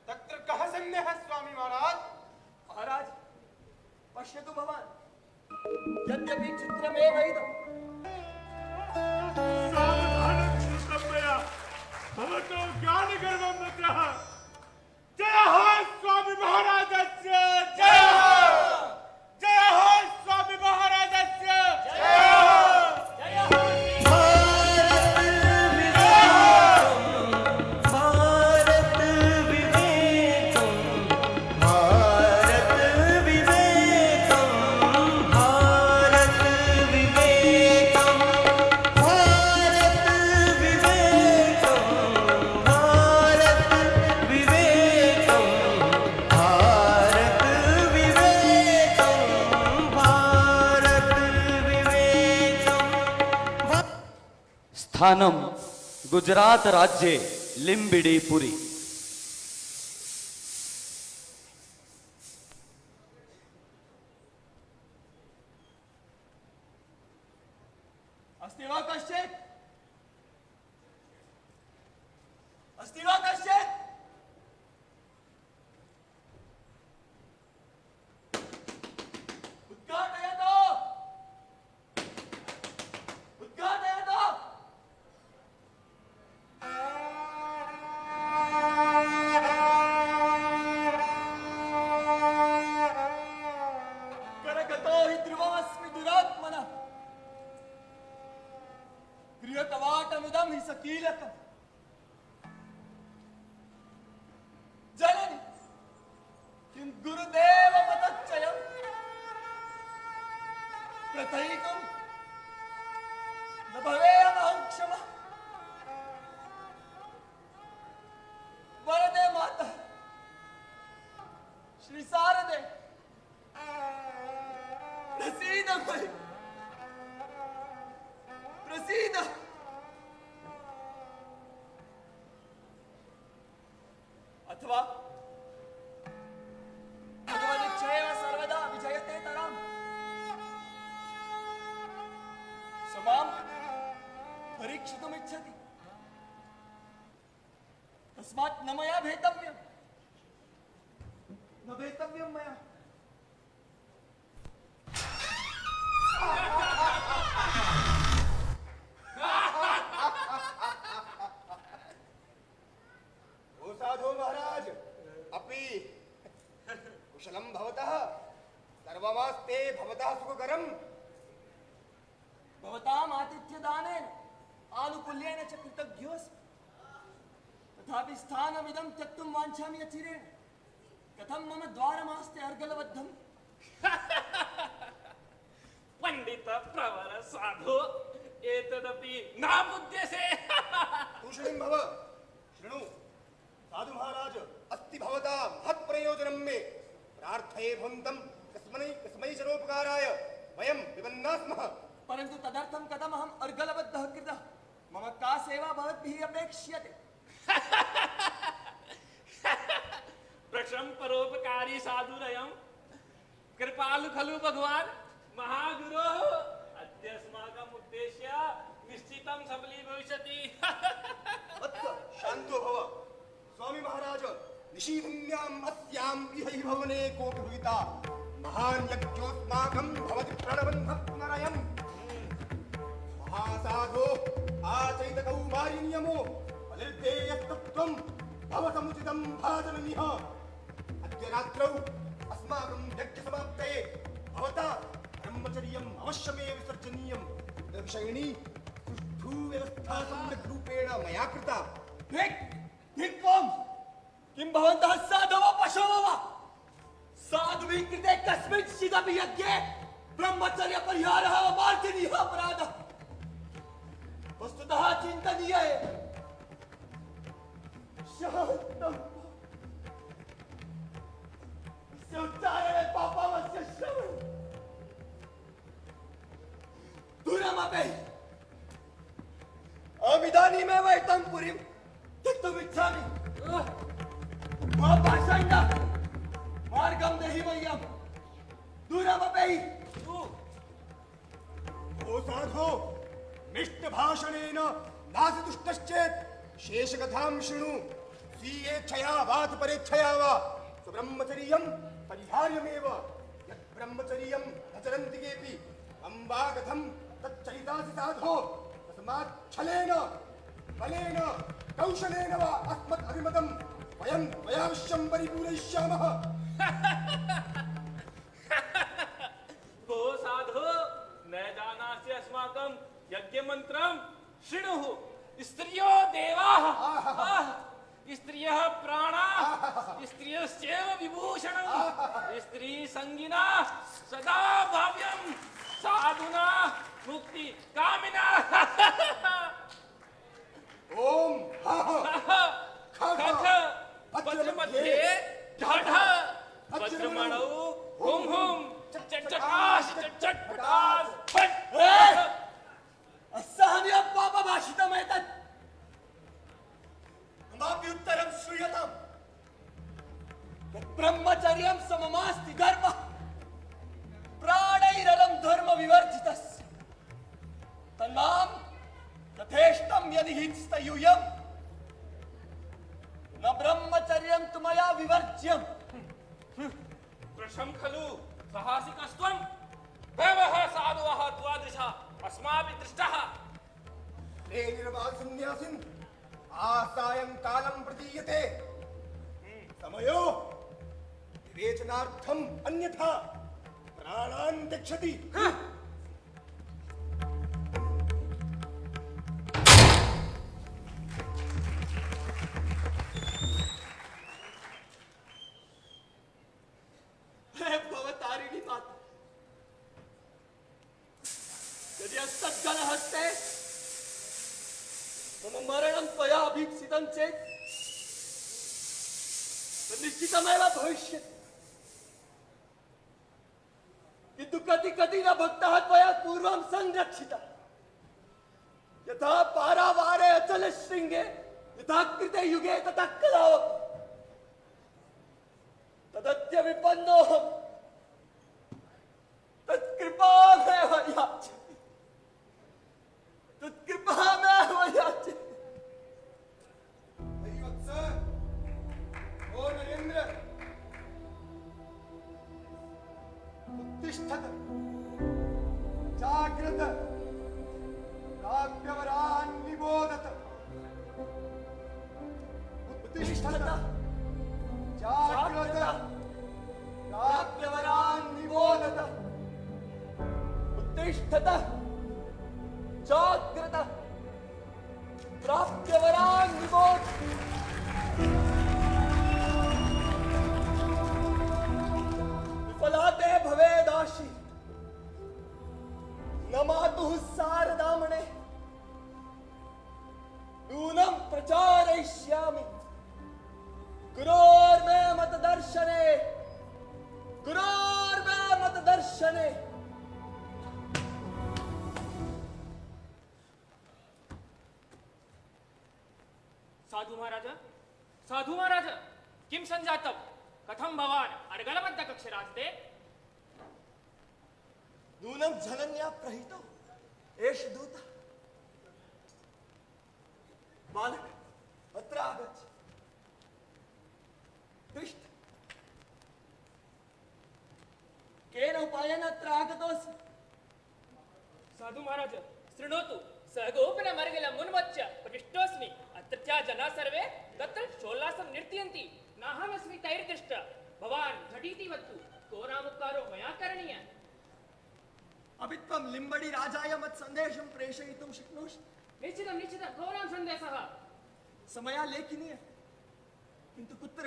तत्र कः सन्देहः स्वामी महाराज? महाराज, पश्यतु भवान्, यद्यपि चित्रमेव इदं, सावधानं चिन्तया भवतो ज्ञानगर्वं नतः। जय हो स्वामी महाराजस्य, जय हो! जय हो स्वामी महाराजस्य, जय हो! जय हो! स्थानम गुजरात राज्ये लिंबिडीपुरी। अस्ति वा कश्चित्? उद्घाटयतु! उद्घाटयतु! करगतो हि ध्रुवमस्मि दुरात्मनः गृहकवाटमिदं हि सकीलकम् जननि किं गुरुदेव पतच्चयम् प्रथयितुं न भवेयमहं क्षमः वरदे मातः श्री शारदे प्रसीद मयि प्रसीद अथवा भगवदिच्छया सर्वदा विजयते तराम् समां परीक्षितुमिच्छति तस्मात् न मया भेतव्यम् न भेतव्यं मया ओ साधो महाराज अपि कुशलं भवतः सर्वमास्ते भवतः सुखकरम् भवताम् आतिथ्यदानेन आनुकूल्येन च कृतज्ञोऽस्मि तथापि स्थानमिदं त्यक्तुं वाञ्छामि अचिरेण कथं मम द्वारमास्ते अर्गलबद्धम् पंडित प्रवर साधु एतदपि नाबुध्यसे तूषणीं भव शृणु साधु महाराज अस्ति भवता महत् प्रयोजनं मे प्रार्थये भवन्तं कस्मै चरोपकाराय वयं विपन्ना स्मः परन्तु तदर्थं कथमहम् अर्गलबद्धः कृतः मम का सेवा भवद्भिः अपेक्ष्यते प्रक्षम परोपकारी साधुरयं कृपालु खलु भगवान् महागुरो अद्य अस्माकम् उद्देश्य निश्चितं सबलीभविष्यति वत्स शान्तो भव स्वामी महाराज निशीधुन्याम् अस्यां विहै भवने कोऽपि भविता महान् यज्ञोऽस्माकं भवति प्रणबन्धः पुनरयम् महासाधो आचैतकौमारी नियमो बलिर्देयस्तत्त्वं भव समुचितं भाजनमिह अद्य रात्रौ अस्माकं यज्ञसमाप्तये भवता ब्रह्मचर्यम् अवश्यमेव विसर्जनीयं तद्विषयिणी सुष्ठु व्यवस्था सम्यक् रूपेण मया कृता धिक्त्वं किं भवन्तः साधवो वा पशवो वा साधुभिः कृते कस्मिंश्चिदपि यज्ञे ब्रह्मचर्यपरिहारः मार्जनीयः अपराधः वस्तुतः चिन्तनीय एव शान्तम् अस्य उच्चारणे पापमस्य श्रवणम् दूरमपि अहमिदानीमेव एतां पुरीं त्यक्तुमिच्छामि मा पाषण्ड मार्गं देहि मह्यं दूरमपि ओ साधो मिष्टभाषणेन नासितुष्टश्चेत् शेषकथां शृणु स्वीयेच्छया वात परेच्छया वा स्वब्रह्मचर्यं परिहार्यमेव यत् ब्रह्मचर्यं न चरन्ति केऽपि अम्बा कथं तच्चरितासि साधो तस्मात् छलेन बलेन कौशलेन वा अस्मत् अभिमतं वयं त्वयावश्यं परिपूरयिष्यामः भो साधु न जानासि अस्माकं यज्ञमन्त्रं शृणुः स्त्रियो देवाः स्त्रियः प्राणाः स्त्रियश्चैव विभूषणं स्त्रीसङ्गिना सदा भाव्यं साधुना मुक्ति कामिना ओम खख वज्रमध्ये ढढ वज्रमणौ हुं हुं चटचटाश चटचटपटाश फट असहनीयं पापभाषितमेतत् ममापि उत्तरं श्रूयताम् ब्रह्मचर्यं सममास्ति गर्वः प्राणैरलं धर्मविवर्जितस्य तन्मां यथेष्टं यदि हिंस्तयूयं सम्यक् मया विवर्ज्यम्। प्रशं खलु साहसिकस्त्वं बहवः साधवः त्वादृशः अस्माभिः दृष्टः। हे निर्वासन्यासिन् आसायं कालं प्रतीयते। समयो विवेचनार्थम् अन्यथा प्राणान् त्यक्षति। हे भवतारिणी माता, यदि हस्तगणहस्ते मम मरणं त्वया अभीप्सितं चेत् निश्चितमेव भविष्यति। किन्तु कति न भक्तः त्वया पूर्वं संरक्षितः। यथा पारावारे अचल शृंगे यथा कृते युगे तथा कलावपि तदद्य विपन्नोऽहम् तत्कृपामेव याचति। तत्कृपामेव याचति। वत्स, ओ नरेन्द्र, उत्तिष्ठत, जाग्रत, प्राप्यवरान् निबोधत। उत्तिष्ठत, जाग्रत, प्राप्यवरान् निबोधत। उत्तिष्ठत, जाग्रत, प्राप्यवरान् निबोधत। विफलाते भवेदाशी न मातुः सारदामणे नूनं प्रचारयिष्यामि। गुरोर्मे मतदर्शने, गुरोर्मे मतदर्शने। साधु महाराज, साधु महाराज, किं संजातं? कथं भवान् अर्गलबद्धकक्षे राजते? नूनं जनन्या प्रहितो एष दूतः। बालक, अत्र आगच्छ। तिष्ठ। केन उपायेन अत्र आगतोऽसि? साधु महाराज, शृणोतु। सहगोपन मर्गलं उन्मोच्य प्रविष्टोऽस्मि। अत्रत्या जनाः सर्वे तत्र शोल्लासं नृत्यन्ति। नाहमस्मि तैर्दृष्ट। भवान् झटिति वदतु, को नामुपकारो मया करणीयः? अपि त्वं लिम्बडि राजाय मत् सन्देशं प्रेषयितुं शक्नोषि? निश्चितं निश्चितं। को नाम सन्देशः? समया लेखनीयः, किन्तु कुत्र?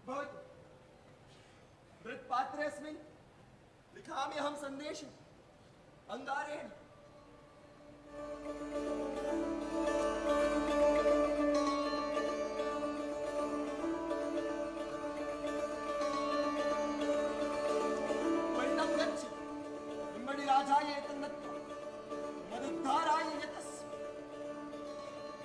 भवतु, मृत्पात्रेऽस्मिन् लिखामि अहं सन्देशम् अंगारेण। परिणं गच्छ, लिम्बडि राजाय एतन्नत्वा मदुद्धाराय यतस्व।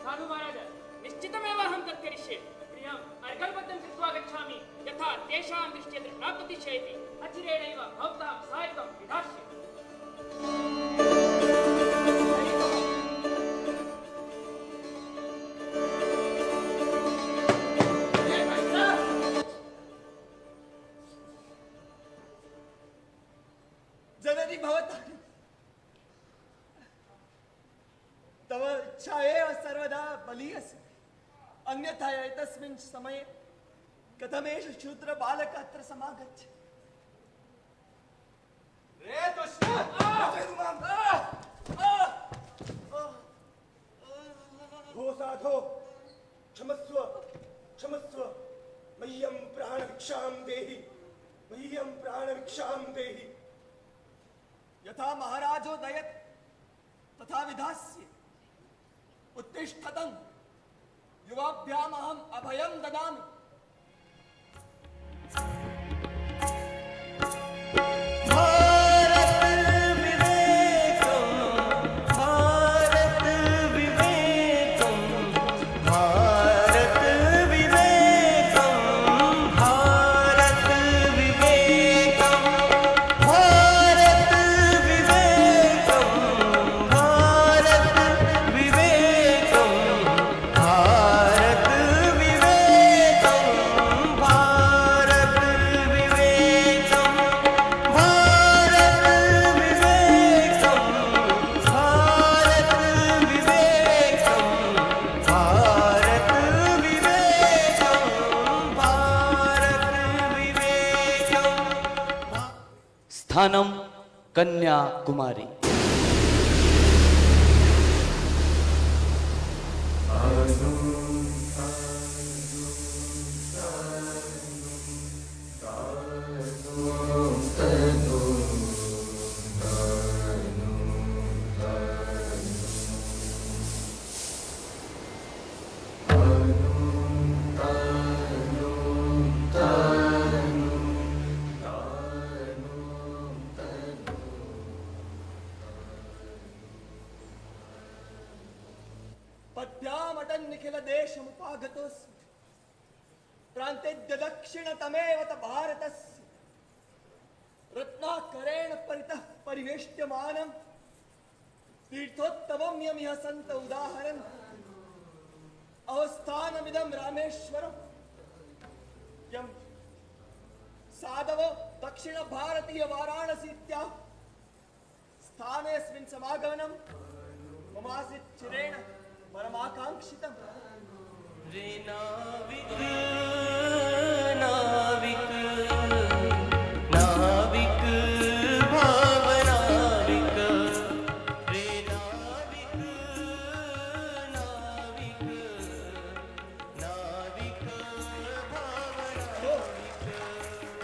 साधु महाराज, निश्चितमेव अहं तत् करिष्ये। प्रियम् अर्गलबद्धं कृत्वा गच्छामि, यथा तेषां दृष्ट्या न प्रतिशयति। अचिरेणैव भवतः सहायकं विधास्ये। जननी भवतारिणी, तव इच्छा एव सर्वदा बलीयसी। अन्यथा एतस्मिन् समये कथमेष शूद्र बालक अत्र समागच्छ? रे दुष्ट! भो साधो, क्षमस्व, क्षमस्व। मह्यं प्राणभिक्षां देहि, मह्यं प्राणभिक्षां देहि। यथा महाराजो दयत् तथा विधास्ये। उत्तिष्ठतं, युवाभ्याम् अहम् अभयं ददामि। भारत स्थानम कन्याकुमारी। पद्भ्यामटन् निखिल देशमुपागतोऽस्मि प्रान्तेद्य दक्षिणतमेव त भारतस्य रत्नाकरेण परितः परिवेष्ट्यमानं तीर्थोत्तमं यमिह सन्त उदाहरन् अवस्थानमिदं रामेश्वरं यं साधव दक्षिण भारतीय वाराणसीत्याः स्थानेऽस्मिन् समागमनं ममासीत् चिरेण परमाकांक्षितम्। रे नाविक नाविक नाविक भावनाविक रे नाविक नाविक नाविक भावनाविक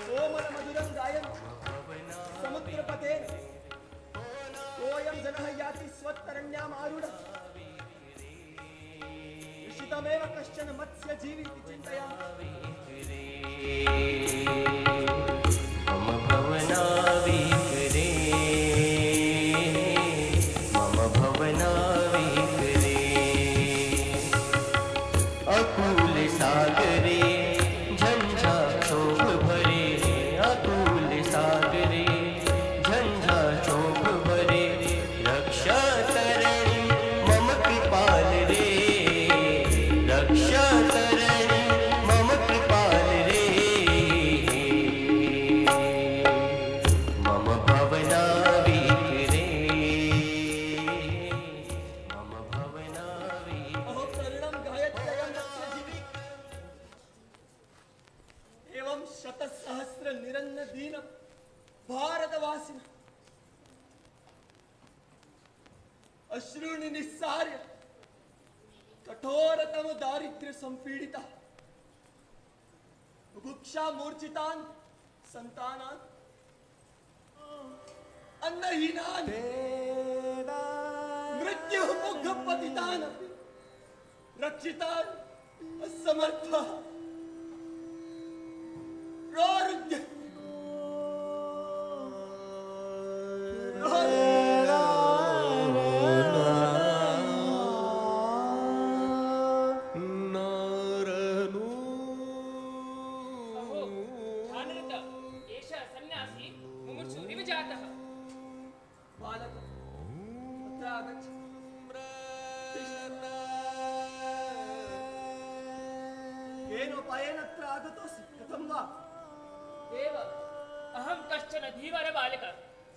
कोमल मधुरं गायन् समुद्रपथे कोऽयं जनः याति स्वत्तरण्यामारूढः ऋषितमेव कश्चन मत्स्यजीवी इति चिन्तयामि। मम भवनाविक रे मम भवनाविक रे अकुल सागरे झंझा क्षोभ भरे अकुल सागरे झंझा क्षोभ भरे रक्षा तरणि मम कृपाल रे रक्षा तरणि मम कृपाल रे मम भवनाविक रे मम भवनाविक अहो करुणं गायत्ययं मत्स्यजीवी एवं शतसहस्र निरन्न दीनं भारतवासिनः अश्रूणि निस्सार्य कठोरतम दारिद्र्य संपीडिता बुभुक्षा मूर्छितान् संतानान् अन्नहीनान् मृत्युः मुखपतितान् रक्षितान् असमर्थः रोरुद्य अहो ध्यानरत एषः सन्न्यासी मुमुक्षुरिव जातः। बालक अत्र आगच्छ। येनोपायेन अत्र आगतोऽसि कथं वा? एव अहं कश्चन धीवरबालकः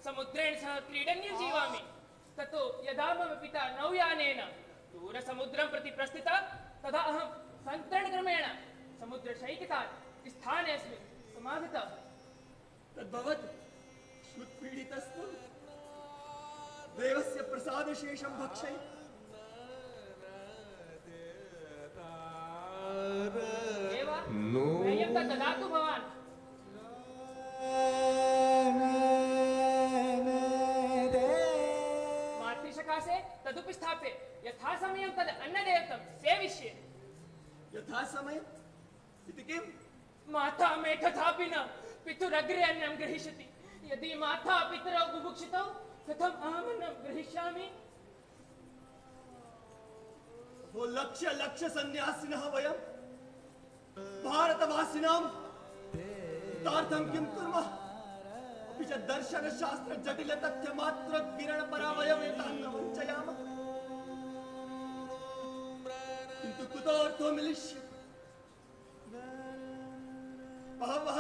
समुद्रेण सह क्रीडन् जीवामि। ततो यदा मम पिता नौयानेन दूरसमुद्रं प्रति प्रस्थितः तदा अहं सन्तरणक्रमेण समुद्रशैकतात् स्थानेऽस्मिन् समागतः। तद्भवत् क्षुत्पीडितस्तु देवस्य प्रसादशेषं भक्षय। एव मह्यं तत् ददातु भवान्। मातृसकाशे तदुपस्थाप्य यथा समयं तद् अन्नदेवतं सेविष्ये। यथा समयम् इति किम्? माता मे तथापि न पितुरग्रे अन्नं ग्रहीष्यति। यदि माता पितरौ बुभुक्षितौ कथम् अहमन्नं ग्रहीष्यामि? वो लक्ष्य सन्यासिनः वयं भारतवासिनां तार्थं किं कुर्मः? अपि च दर्शनशास्त्र जटिल तथ्य मात्र किरण परा वयम् एतान् न वञ्चयामः। किन्तु कुतो अर्थो मिलिष्यति? बहवः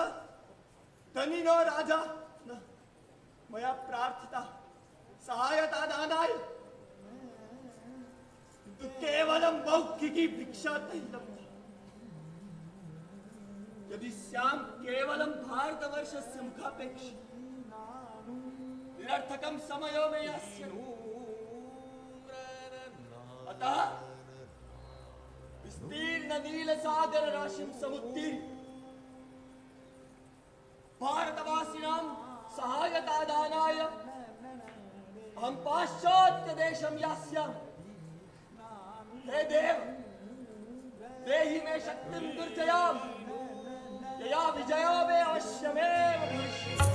धनिनो राजा न मया प्रार्थिता सहायता दानाय किन्तु केवलं मौखिकी भिक्षा तैलं। यदि स्याम केवलं भारतवर्षस्य मुखापेक्षी निरर्थकं समयो मे अस्य अतः विस्तीर्ण नील सागर राशिं समुत्तीर्य भारतवासिनां सहायतादानाय अहं पाश्चात्य देशं यास्यामि। हे देव, देहि मे शक्तिं दुर्जयां यया विजयो मे अवश्यमेव भविष्यति।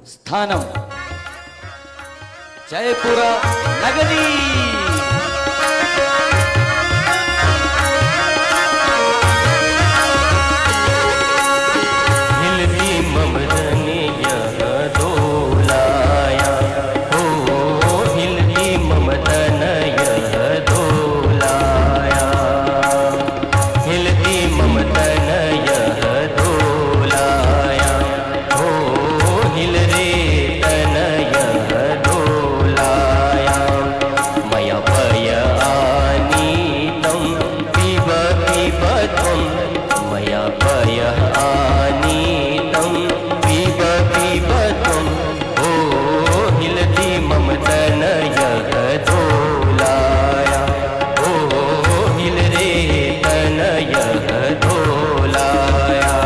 स्थानम जयपुर नगरी। हिलती ममदनी यह डोलाया हो, हिलती ममदन यह डोलाया, हिलती ममदन यह डोलाया हो, हिल रे तन यह डोलाया। मया पय आनीतं पिब पिब त्वं, मया पय आनीतं पिब पिब त्वं, ओ हिलति मम तन यह डोलाया, ओ हिल रे तन यह डोलाया।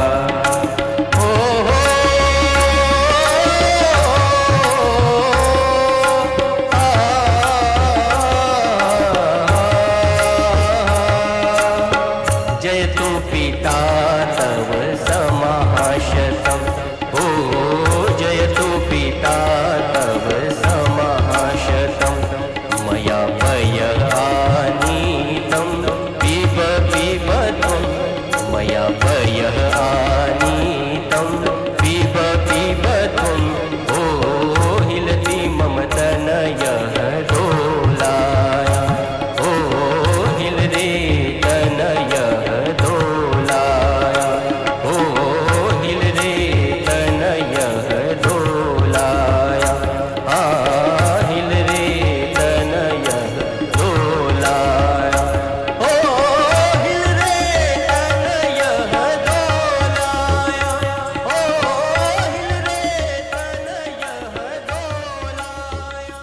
जयतु पिता तव समाशतं, हो जयतु पिता तव समाशतं, मया पय आनीतं पिब पिब त्वं, मया पय आनीतं पिब पिब त्वं, हो हिलति मम तन यह डोलाया, हो हिल रे तन यह डोलाया, हो हिल रे तन यह डोलाया, हिल रे तन यह डोलाया, हो हिल रे तन यह डोलाया, हो हिल रे तन यह डोलाया।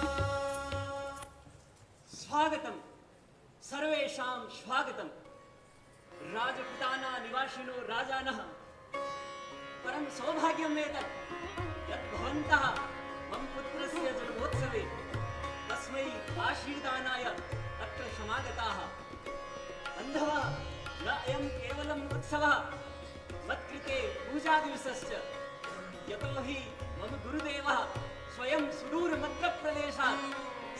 स्वागतम सर्वेषां स्वागतम। राजपुताना निवासिनो राजानः परम सौभाग्यं एतत् यत् भवन्तः मम पुत्रस्य जन्मोत्सवे तस्मै आशीर्दानाय अत्र समागताः। बन्धवः, न अयं केवलम् उत्सवः मत्कृते पूजादिवसश्च, यतोहि मम गुरुदेवः स्वयं सुदूरमध्यप्रदेशात्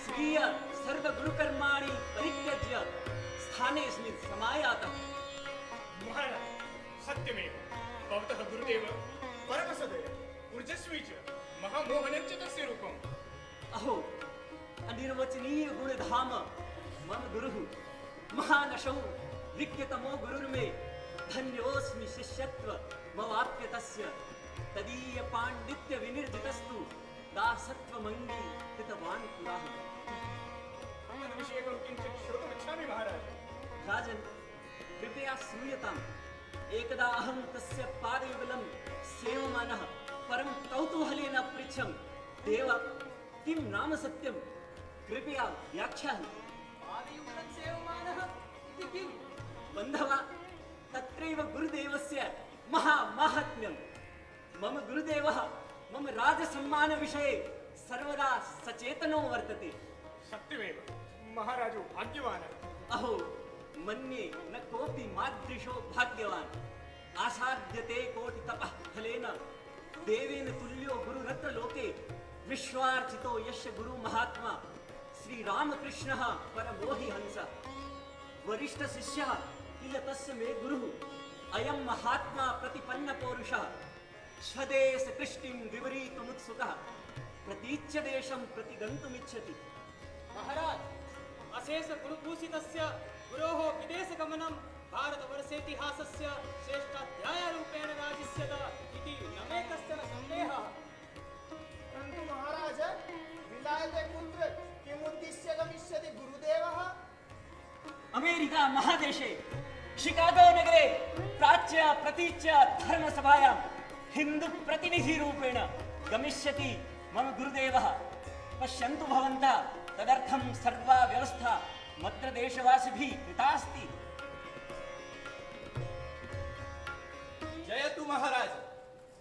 स्वीय सर्वगुरुकर्माणि परित्यज्य स्थानेऽस्मिन् समायातः। महाराज, सत्यमेव भवतः गुरुदेव परमसदय ऊर्जस्वी च महामोहनं च तस्य रूपम्। अहो, अनिर्वचनीय गुणधाम मम गुरुः महानशौ विज्ञतमो गुरुर्मे, धन्योऽस्मि शिष्यत्व मवाप्य तस्य, तदीय पाण्डित्य विनिर्जितस्तु दासत्वमङ्गी कृतवान् पुराः। तद्विषयकं किञ्चित् श्रोतुमिच्छामि महाराज। राजन्, कृपया श्रूयताम्। एकदा अहं तस्य पादयुगलं सेवमानः परं कौतूहलेन पृच्छं, देव किं नाम सत्यं, कृपया व्याख्याहि। पादयुगलं सेवमानः इति किं? बन्धव, तत्रैव गुरुदेवस्य महामाहात्म्यं। मम गुरुदेवः मम राजसम्मानविषये सर्वदा सचेतनो वर्तते। सत्यमेव महाराजो भाग्यवान अहो मन्ये न कोऽपि मादृशो भाग्यवान् आसाद्यते कोटि तपः फलेन देवेन तुल्यो गुरुरत्र लोके विश्वार्चितो यस्य गुरु महात्मा श्री रामकृष्णः परमो हि हंसः वरिष्ठ शिष्यः किल तस्य मे गुरुः अयं महात्मा प्रतिपन्न पौरुषः स्वदेश कृष्टिं विवरीतुमुत्सुकः प्रतीच्य देशं प्रतिगन्तुमिच्छति। महाराज अशेष गुरुभूषितस्य गुरोः विदेशगमनं भारतवर्षेतिहासस्य श्रेष्ठाध्यायरूपेण राजिष्यत इति न मे कश्चन सन्देहः। परन्तु महाराज विलायते कुत्र किमुद्दिश्य गमिष्यति गुरुदेवः? अमेरिका महादेशे शिकागो नगरे प्राच्य प्रतीच्य धर्मसभायां हिंदू प्रतिनिधिरूपेण गमिष्यति मम गुरुदेवः। पश्यन्तु भवन्तः तदर्थं सर्वा व्यवस्था मद्र देशवासिभिः कृता अस्ति। जयतु महाराज।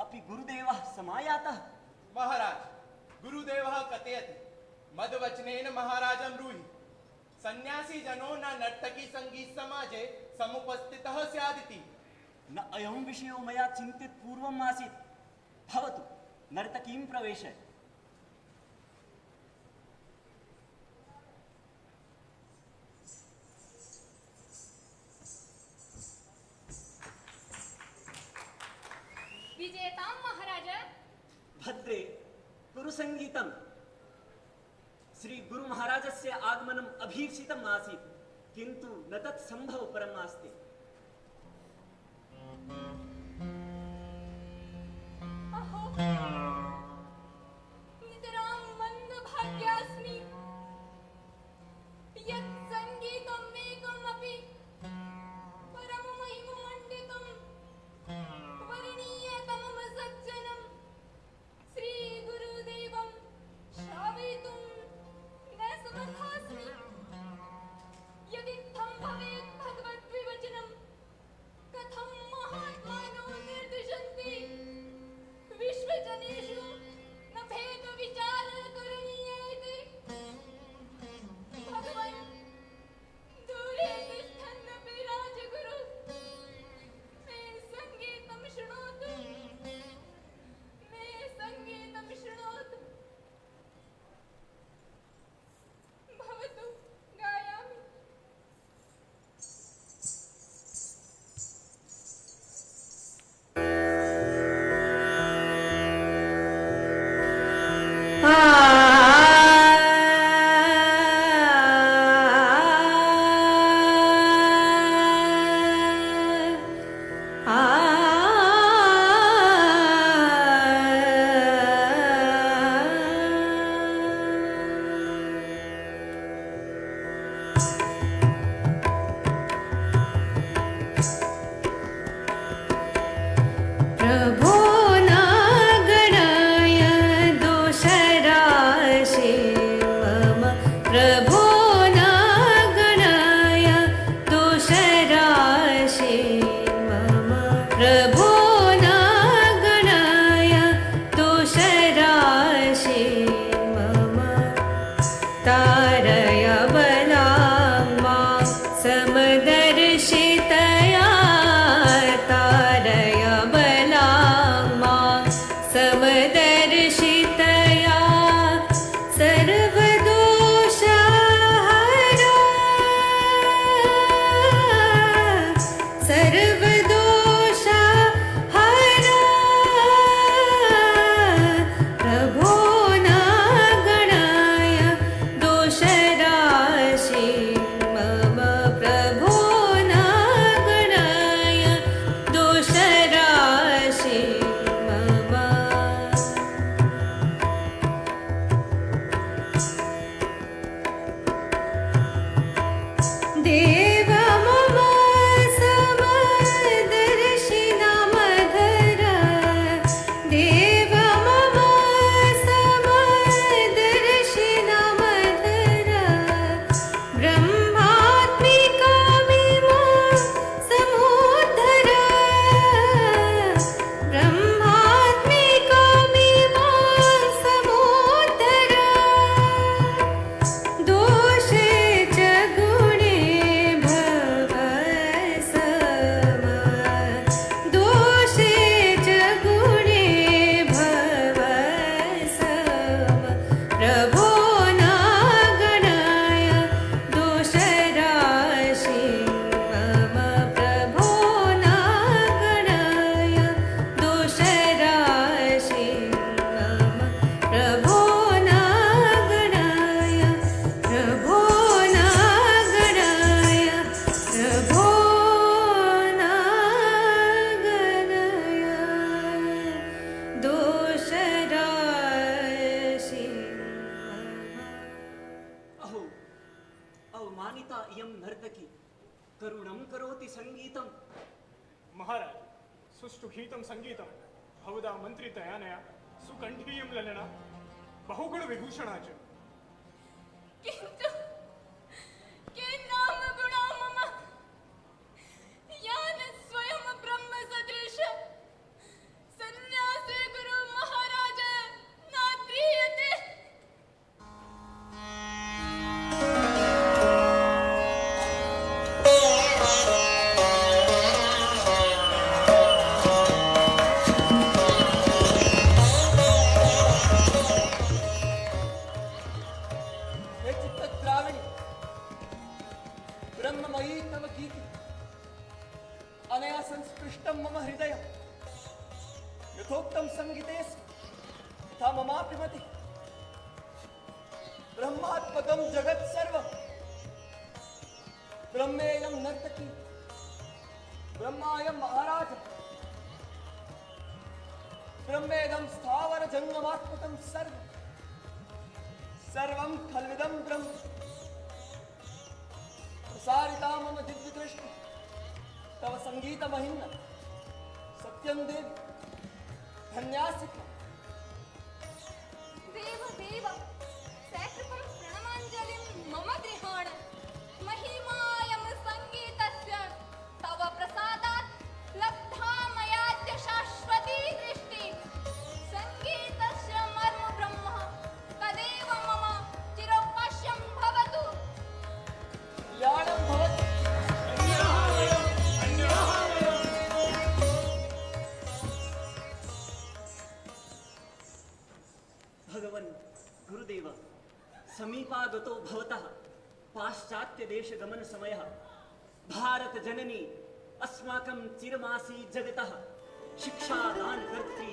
अपि गुरुदेवः समायातः। महाराज गुरुदेवः कथयति मद्वचनेन महाराजं ब्रूहि सन्यासी जनो न नर्तकी संगीत समाजे समुपस्थितः स्यादिति। न अयं विषयो मया चिन्तित पूर्वम् आसीत्। भवतु नर्तकीं प्रवेशय। विजेतां महाराज। भद्रे कुरुसङ्गीतम् श्री गुरु महाराजस्य आगमनम् अभीप्सितम् आसीत् किन्तु न तत् सम्भवपरम् आस्ति। अहो नितरां मन्दभाग्यास्मि यत् सङ्गीतम् एकमपि परममहिममण्डितं वर्णीयतमं सज्जनं श्रीगुरुदेवं श्रावयितुं न समर्थास्मि। यदित्थं भवेत् भगवद्विवचनं कथं महात्मानो निर्दिशन्ति विश्वजनेषु न भेदविचारः करणीयः इति। भगवन् दूरे तिष्ठन्नपि राजगुरु मे सङ्गीतं शृणोतु, मे सङ्गीतं शृणोतु। भवतु गायामि। प्रभो न गणाय दोषराशे मम प्रभो न गणाय दोषराशे मम प्रभो न गणाय दोषराशे मम तारय बलां मां समदर्शितया तारय बलां करुणं करोति संगीतम। महाराज सुष्ठुगीतं संगीतं भवदा मन्त्रितयानया सुकण्ठीयं ललना बहुगुणविभूषणा च। किन्तु के नाम गुणा मम यान स्वयं ब्रह्म सदृश सन्यासे गुरु महाराज नाद्रीयते। हे चित्तद्राविणी, ब्रह्ममयी तव गीति अनया संस्पृष्टं मम हृदयं। यथोक्तं संगीतेऽस्मि तथा ममापि मतिः। ब्रह्मात्मकं जगत् सर्वं ब्रह्मेयं नर्तकी, ब्रह्मायं महाराज, ब्रह्मेदं स्थावर जंगमात्मकं सर्वं, सर्वं खल्विदं ब्रह्म। प्रसारिता मम दिव्यदृष्टि तव संगीत महिम्न। सत्यं देवी धन्यासि त्वं। देव देव सैकृतं प्रणमाञ्जलिं मम गृहाण महिमायं सङ्गीतस्य तव प्रसादात् लब्धा मयाद्य शाश्वती दृष्टि। सङ्गीतस्य मर्म ब्रह्म तदेव मम चिरोपास्यं भवतु। कल्याणं भवतु। भगवन् गुरुदेव, समीपागतो भवतः पाश्चात्य देश गमन समयः। भारत जननी अस्माकं चिरमासी जगतः शिक्षादान कर्त्री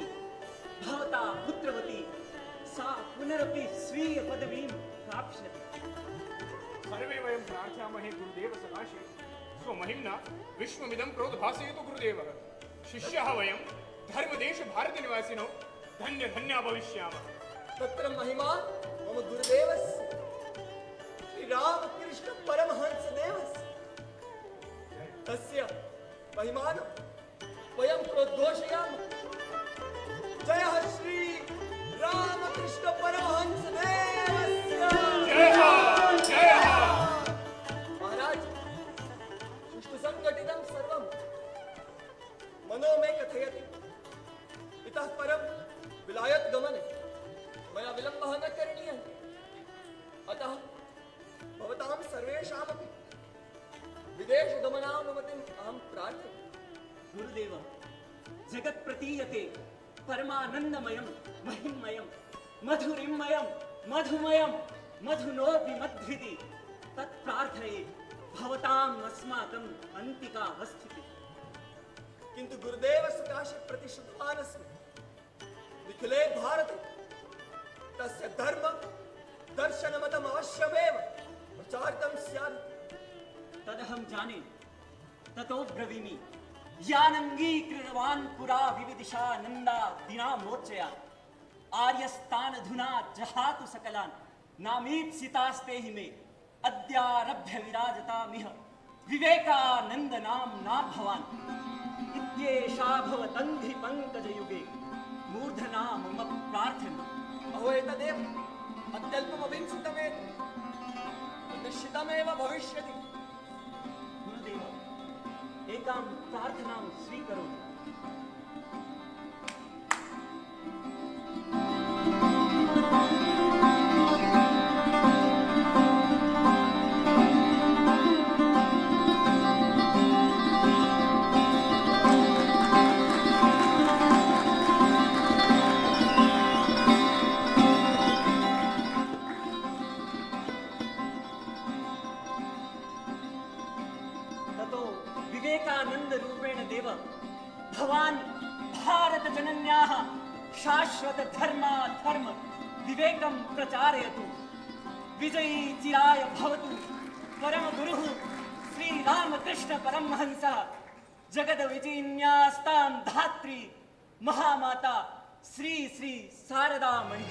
भवता पुत्रवती सा पुनरपि स्वीय पदवीं प्राप्स्यति। सर्वे वयं प्रार्थयामहे गुरुदेव सकाशे स्वमहिम्ना विश्वमिदं प्रोद्भासयतु गुरुदेवः। शिष्याः वयं धर्मदेश भारतनिवासिनौ धन्य धन्या भविष्यामः। तत्र महिमा मम गुरुदेवस्य श्री रामकृष्ण परमहंसदेवस्य। तस्य महिमानं वयं प्रोद्घोषयामः। जयः श्री रामकृष्ण परमहंसदेवस्य। जयः जयः। महाराज, सुष्ठुसङ्घटितं सर्वं मनो मे कथयति। इतः परं विलायत गमने मया विलम्बः न करणीयः। अतः भवतां सर्वेषामपि विदेशगमनानुमतिम् अहं प्रार्थये। गुरुदेव, जगत् प्रतीयते परमानन्दमयं महिममयं मधुरिमयं मधुमयं मधुनोऽपि मध्विति। तत् प्रार्थये भवताम् अस्माकम् अन्तिकावस्थितिः। किन्तु गुरुदेव सकाशे प्रतिशुद्धवान् अस्मि। निखिले भारते तस्य धर्म दर्शनमतम् अवश्यमेव प्रचारितं स्यात्। तदहं जाने, ततो ब्रवीमि। यानङ्गीकृतवान् पुरा विविदिशानन्दा दिनामोर्चया आर्यस्तानधुना जहातु सकलान् नामीप्सितास्ते हि मे अद्यारभ्य विराजतामिह विवेकानन्द नाम्ना भवान्। इत्येषा भवतन्धि पङ्कजयुगे मूर्धना मम प्रार्थना। अहो एतदेव अत्यल्पमभिंसितमेव निश्चितमेव भविष्यति। गुरुदेव, एकां प्रार्थनां स्वीकरोतु। विवेकानंद रूपेण देव भवान् भारत जनन्याः शाश्वत धर्माधर्म विवेकं प्रचारयतु। विजयी चिराय भवतु परम गुरुः श्री रामकृष्ण परमहंसः। जगद विजयिन्यास्तां धात्री महामाता श्री श्री शारदामणि।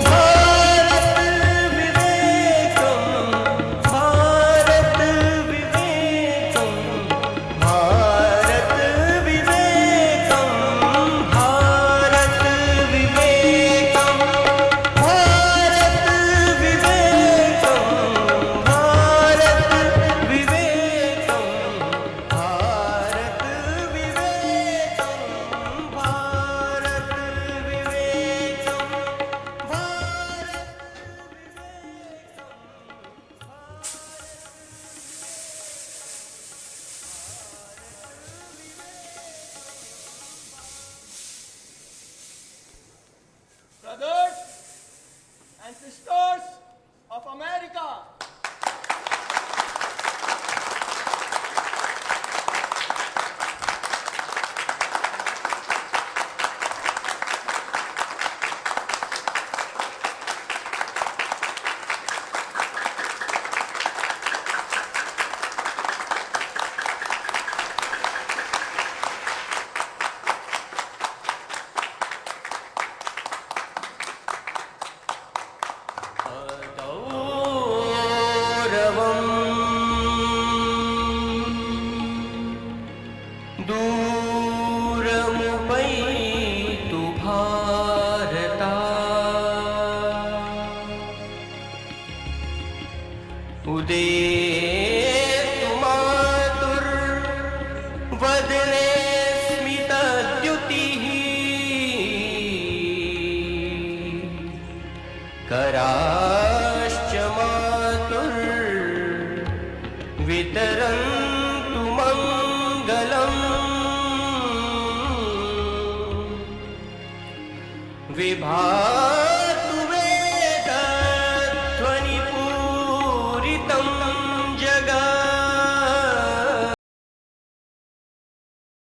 भारत विवेक विभावयामि